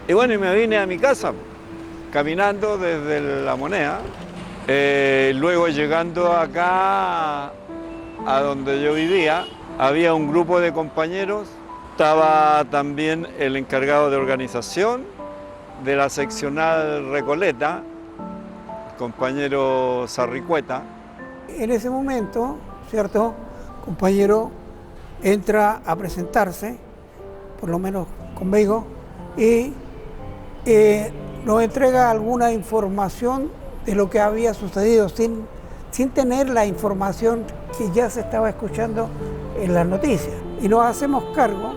Y bueno, y me vine a mi casa, caminando desde La Moneda, luego llegando acá a donde yo vivía, había un grupo de compañeros, estaba también el encargado de organización de la seccional Recoleta, el compañero Sarricueta.
En ese momento, ¿cierto?, compañero entra a presentarse, por lo menos conmigo, y nos entrega alguna información de lo que había sucedido sin tener la información que ya se estaba escuchando en las noticias. Y nos hacemos cargo,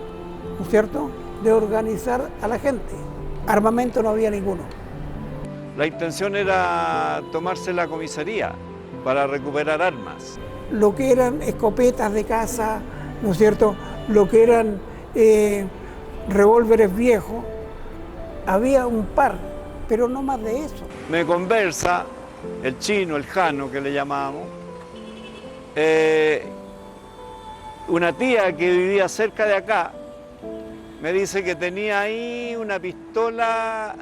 ¿no es cierto?, de organizar a la gente. Armamento no había ninguno.
La intención era tomarse la comisaría para recuperar armas.
Lo que eran escopetas de caza, ¿no es cierto?, lo que eran revólveres viejos, había un par, pero no más de eso.
Me conversa el chino, el jano que le llamábamos, una tía que vivía cerca de acá, me dice que tenía ahí una pistola,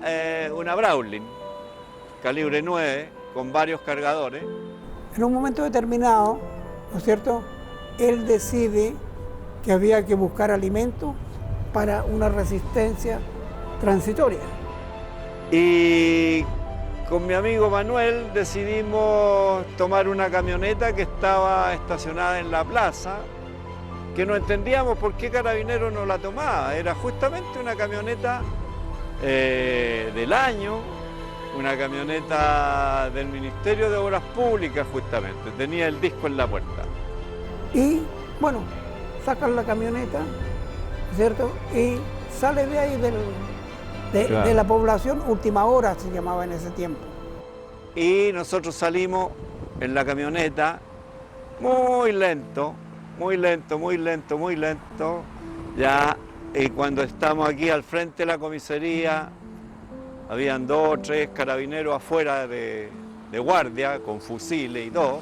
una Browning, calibre 9, con varios cargadores.
En un momento determinado, ¿no es cierto?, él decide que había que buscar alimento para una resistencia transitoria.
Y con mi amigo Manuel decidimos tomar una camioneta que estaba estacionada en la plaza, que no entendíamos por qué Carabineros no la tomaba. Era justamente una camioneta del año, una camioneta del Ministerio de Obras Públicas justamente, tenía el disco en la puerta.
Y bueno, sacan la camioneta, ¿cierto?, y sale de ahí de la población, Última Hora se llamaba en ese tiempo.
Y nosotros salimos en la camioneta muy lento, muy lento, muy lento, muy lento, ya, y cuando estamos aquí al frente de la comisaría, habían 2 o 3 carabineros afuera de guardia, con fusiles y todo,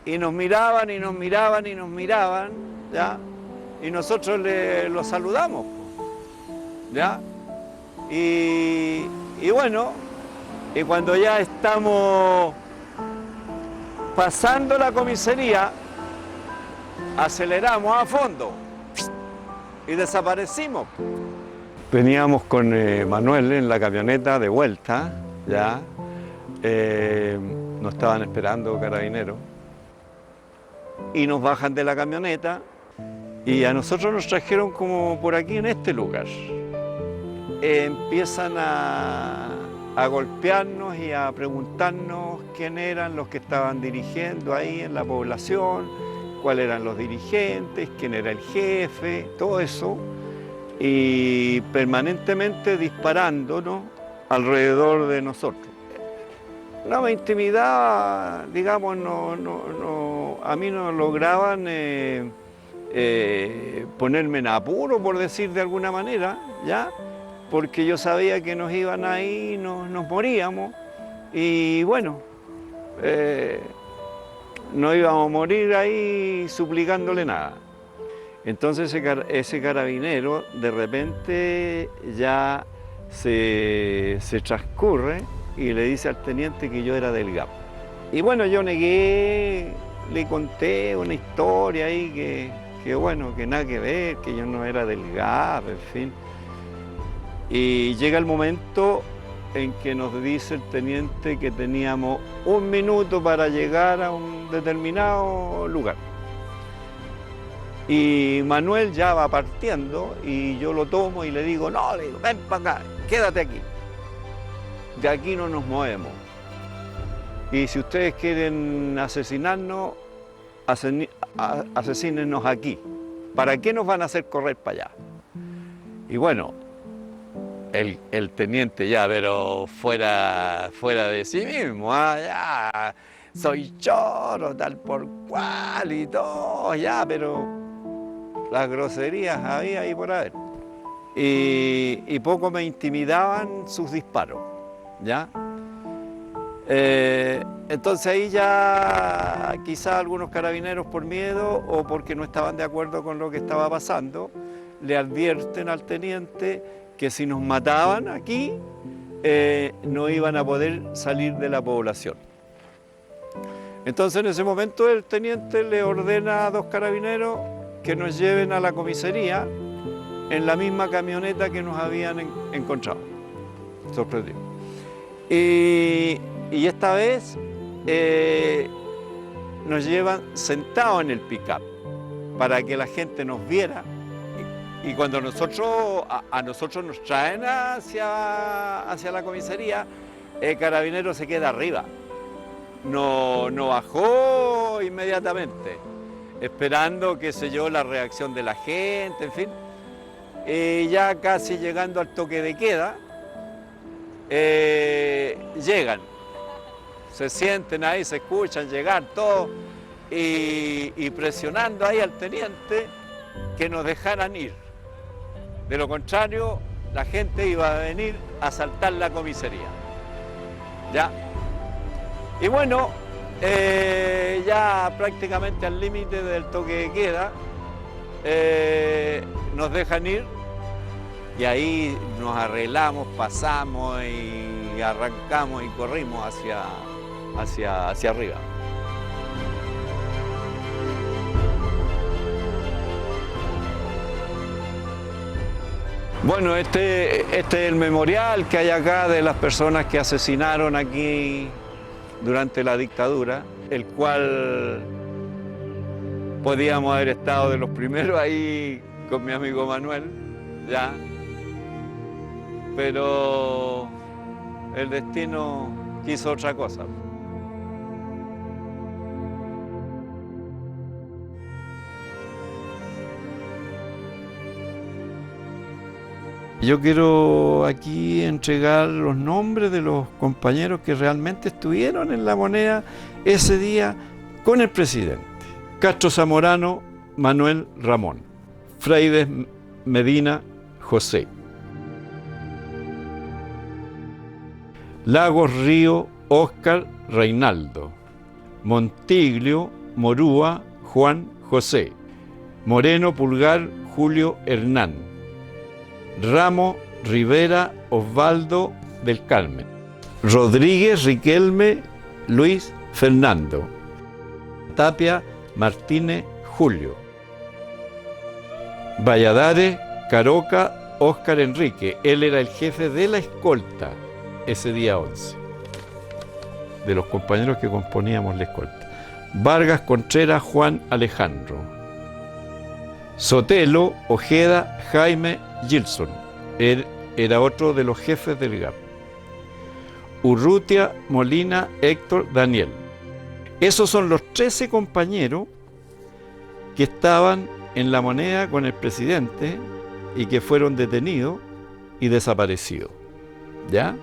y nos miraban, y nos miraban, y nos miraban, ya, y nosotros los saludamos, ya, y bueno, y cuando ya estamos pasando la comisaría, aceleramos a fondo y desaparecimos. Veníamos con Manuel en la camioneta de vuelta, ya, nos estaban esperando Carabineros, y nos bajan de la camioneta y a nosotros nos trajeron como por aquí en este lugar. Empiezan a golpearnos y a preguntarnos quién eran los que estaban dirigiendo ahí en la población, cuáles eran los dirigentes, quién era el jefe, todo eso, y permanentemente disparándonos alrededor de nosotros. No me intimidaba, digamos, a mí no lograban ponerme en apuro, por decir de alguna manera, ¿ya? porque yo sabía que nos iban ahí, nos moríamos, y bueno, no íbamos a morir ahí suplicándole nada. Entonces ese carabinero de repente ya se transcurre y le dice al teniente que yo era del GAP. Y bueno, yo negué, le conté una historia ahí que bueno, que nada que ver, que yo no era del GAP, en fin. Y llega el momento en que nos dice el teniente que teníamos 1 minuto para llegar a un determinado lugar. Y Manuel ya va partiendo y yo lo tomo y le digo, no, le digo, ven para acá, quédate aquí. De aquí no nos movemos. Y si ustedes quieren asesinarnos, asesínennos aquí. ¿Para qué nos van a hacer correr para allá? Y bueno, el teniente ya, pero fuera de sí mismo, ya, soy choro, tal por cual y todo, ya, pero las groserías había ahí por haber. Y poco me intimidaban sus disparos, ¿ya? Entonces ahí ya quizá algunos carabineros por miedo o porque no estaban de acuerdo con lo que estaba pasando, le advierten al teniente que si nos mataban aquí, no iban a poder salir de la población. Entonces en ese momento el teniente le ordena a 2 carabineros que nos lleven a la comisaría en la misma camioneta que nos habían encontrado. Sorprendido. Y esta vez nos llevan sentados en el pick-up para que la gente nos viera. Y cuando a nosotros nos traen hacia la comisaría, el carabinero se queda arriba. No bajó inmediatamente, esperando, qué sé yo, la reacción de la gente, en fin. Ya casi llegando al toque de queda, llegan, se sienten ahí, se escuchan llegar todos y presionando ahí al teniente que nos dejaran ir. De lo contrario, la gente iba a venir a asaltar la comisaría. ¿Ya? Y bueno, ya prácticamente al límite del toque de queda, nos dejan ir y ahí nos arreglamos, pasamos y arrancamos y corrimos hacia arriba. Bueno, este es el memorial que hay acá de las personas que asesinaron aquí durante la dictadura, el cual podíamos haber estado de los primeros ahí con mi amigo Manuel, ya, pero el destino quiso otra cosa. Yo quiero aquí entregar los nombres de los compañeros que realmente estuvieron en La Moneda ese día con el presidente. Castro Zamorano, Manuel Ramón. Fraides Medina, José. Lagos Río, Óscar Reinaldo. Montiglio, Morúa, Juan José. Moreno Pulgar, Julio Hernán. Ramos Rivera, Osvaldo del Carmen. Rodríguez Riquelme, Luis Fernando. Tapia Martínez, Julio. Valladares Caroca, Óscar Enrique. Él era el jefe de la escolta ese día 11, de los compañeros que componíamos la escolta. Vargas Contreras, Juan Alejandro. Sotelo Ojeda, Jaime Gilson, él era otro de los jefes del GAP. Urrutia Molina, Héctor Daniel. Esos son los 13 compañeros que estaban en La Moneda con el presidente y que fueron detenidos y desaparecidos. ¿Ya?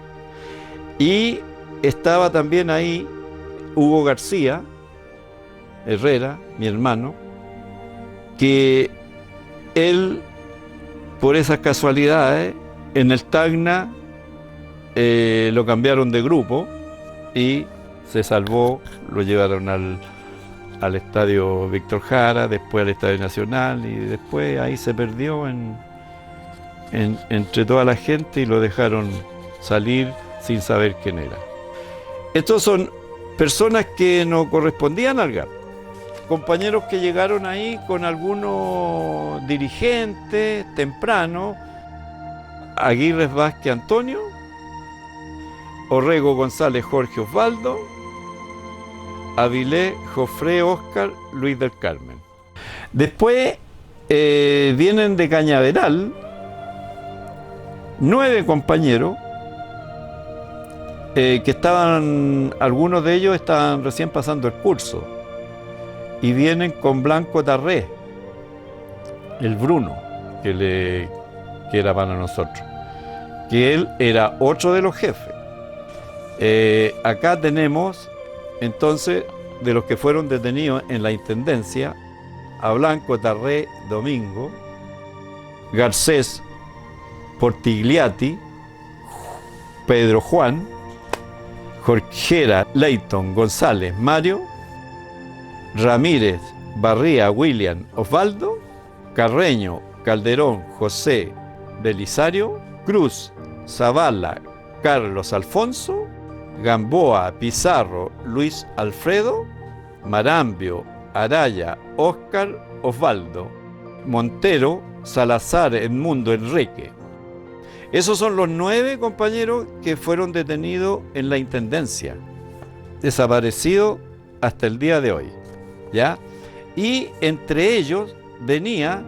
Y estaba también ahí Hugo García Herrera, mi hermano, que él, por esas casualidades, En el Tacna lo cambiaron de grupo y se salvó, lo llevaron al estadio Víctor Jara, después al Estadio Nacional y después ahí se perdió entre toda la gente y lo dejaron salir sin saber quién era. Estos son personas que no correspondían al GAP, compañeros que llegaron ahí con algunos dirigentes temprano, Aguirre Vázquez Antonio, Orrego González Jorge Osvaldo, Avilés Jofré Óscar Luis del Carmen. Después vienen de Cañaveral 9 compañeros que algunos de ellos estaban recién pasando el curso y vienen con Blanco Tarré, el Bruno, que era para nosotros, que él era otro de los jefes. Acá tenemos entonces de los que fueron detenidos en la Intendencia a Blanco Tarré Domingo, Garcés Portigliati, Pedro Juan, Jorgera Leighton González Mario, Ramírez Barría William Osvaldo, Carreño Calderón José Belisario, Cruz Zavala Carlos Alfonso, Gamboa Pizarro Luis Alfredo, Marambio Araya Óscar Osvaldo, Montero Salazar Edmundo Enrique. Esos son los 9 compañeros que fueron detenidos en la Intendencia, desaparecidos hasta el día de hoy, ¿ya? Y entre ellos venía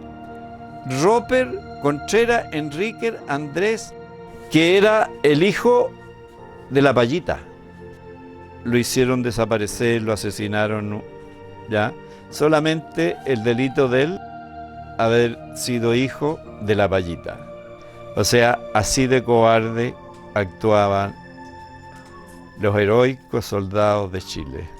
Roper Contreras Enrique Andrés, que era el hijo de la Payita. Lo hicieron desaparecer, lo asesinaron, ¿ya? Solamente el delito de él haber sido hijo de la Payita. O sea, así de cobarde actuaban los heroicos soldados de Chile.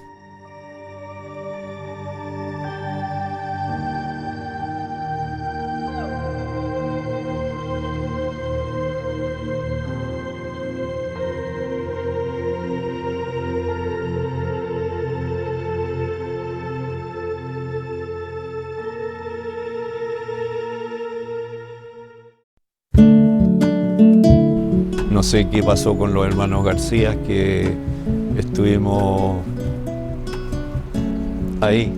No sé qué pasó con los hermanos García, que estuvimos ahí,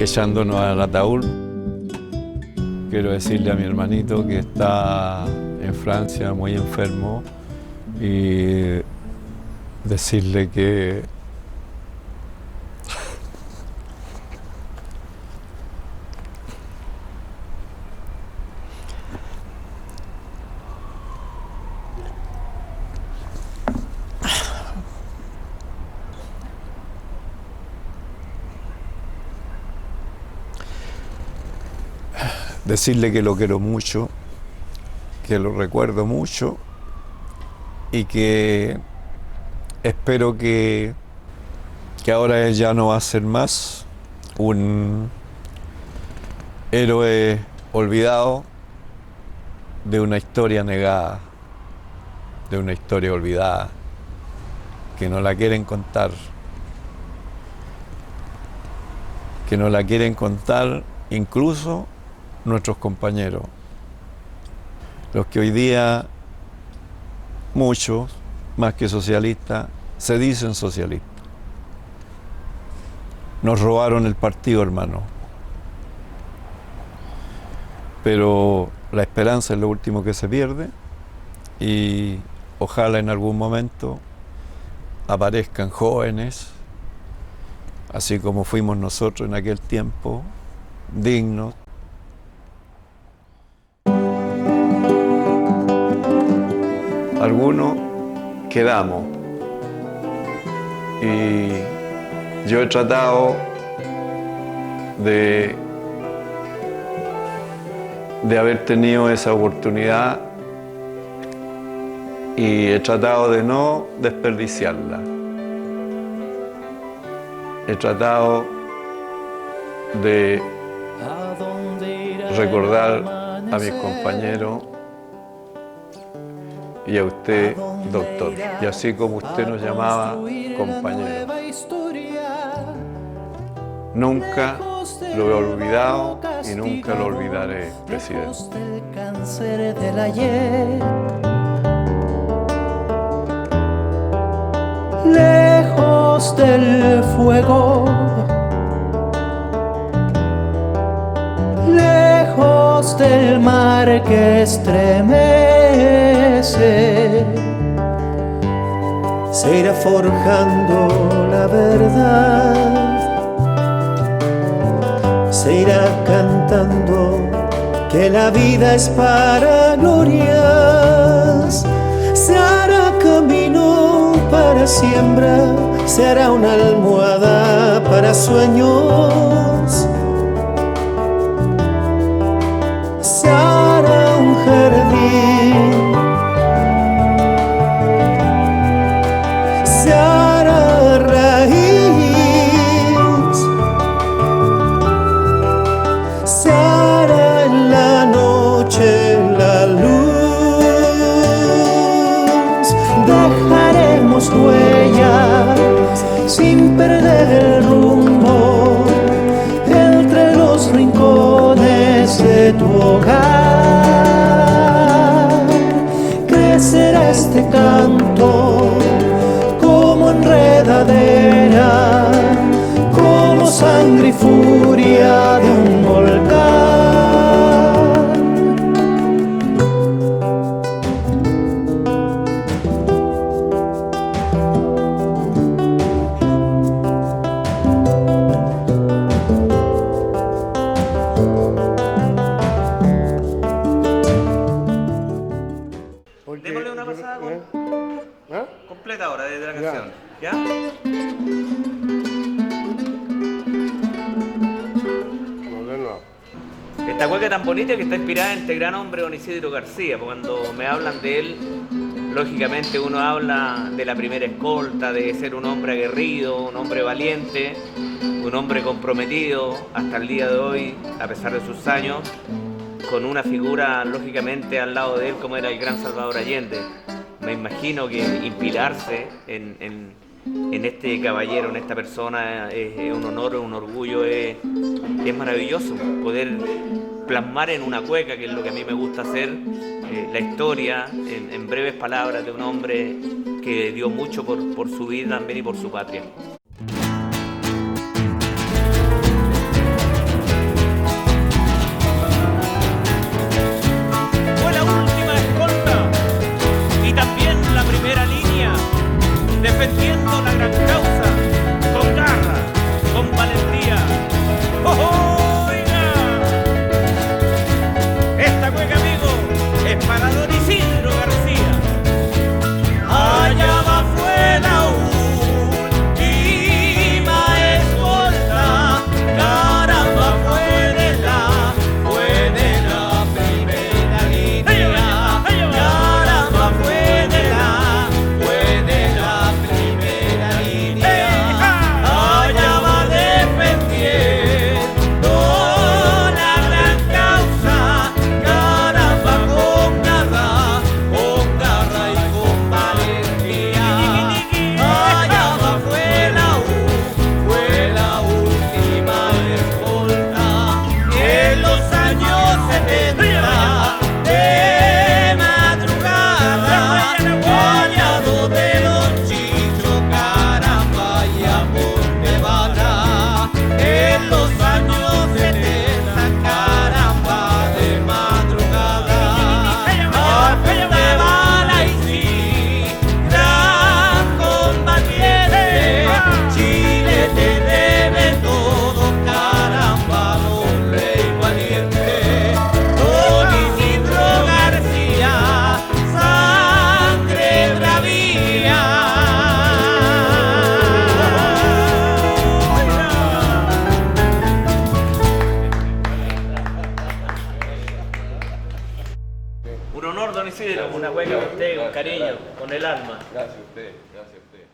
echándonos al ataúd. Quiero decirle a mi hermanito que está en Francia muy enfermo y decirle que lo quiero mucho, que lo recuerdo mucho y que espero que ahora él ya no va a ser más un héroe olvidado de una historia negada, de una historia olvidada, que no la quieren contar, incluso nuestros compañeros, los que hoy día, muchos, más que socialistas, se dicen socialistas. Nos robaron el partido, hermano. Pero la esperanza es lo último que se pierde y ojalá en algún momento aparezcan jóvenes, así como fuimos nosotros en aquel tiempo, dignos. Algunos quedamos y yo he tratado de haber tenido esa oportunidad y he tratado de no desperdiciarla. He tratado de recordar a mis compañeros y a usted doctor. Y así como usted nos llamaba compañero. Nunca lo he olvidado y nunca lo olvidaré, presidente.
Lejos del cáncer del ayer, lejos del fuego, lejos del mar que estremece, se irá forjando la verdad. Se irá cantando que la vida es para glorias. Se hará camino para siembra, se hará una almohada para sueños. Se hará un jardín, se hará raíz. Se hará en la noche la luz, dejaremos huellas sin perder el rumbo entre los rincones de tu hogar. Crecerá este canto como enredadera, como sangre y furia de un volcán.
Démosle una pasada completa ahora desde la canción. ¿Ya? Esta cueca tan bonita que está inspirada en este gran hombre Don Isidro García. Cuando me hablan de él, lógicamente uno habla de la primera escolta, de ser un hombre aguerrido, un hombre valiente, un hombre comprometido hasta el día de hoy, a pesar de sus años, con una figura lógicamente al lado de él como era el gran Salvador Allende. Me imagino que inspirarse en este caballero, en esta persona, es un honor, un orgullo, es maravilloso poder plasmar en una cueca, que es lo que a mí me gusta hacer, la historia en breves palabras de un hombre que dio mucho por su vida también y por su patria. Fue la última escolta y también la primera línea, defendiendo la gran causa, con garra, con valentía. ¡Oh, oiga! Esta cueca, amigo, es para Don Isidro García. Allá va fue la última escolta, caramba, fue de la primera línea. Caramba, fue de la primera línea. Allá va defendiendo la gran causa, caramba, con garra y con valentía. Allá va fue la última escolta en los años 70 de madrugada, bañado de Don Chicho, caramba, y a Pontevedra. En los años 70, caramba, de madrugada, a Pontevedra, y sí, gran combatiente, Chile te debe todo, caramba, noble y valiente. Don Isidro García, sangre bravía. Un honor, Don Isidro, una hueca con usted, con cariño, con el alma.
Gracias a usted, gracias a usted.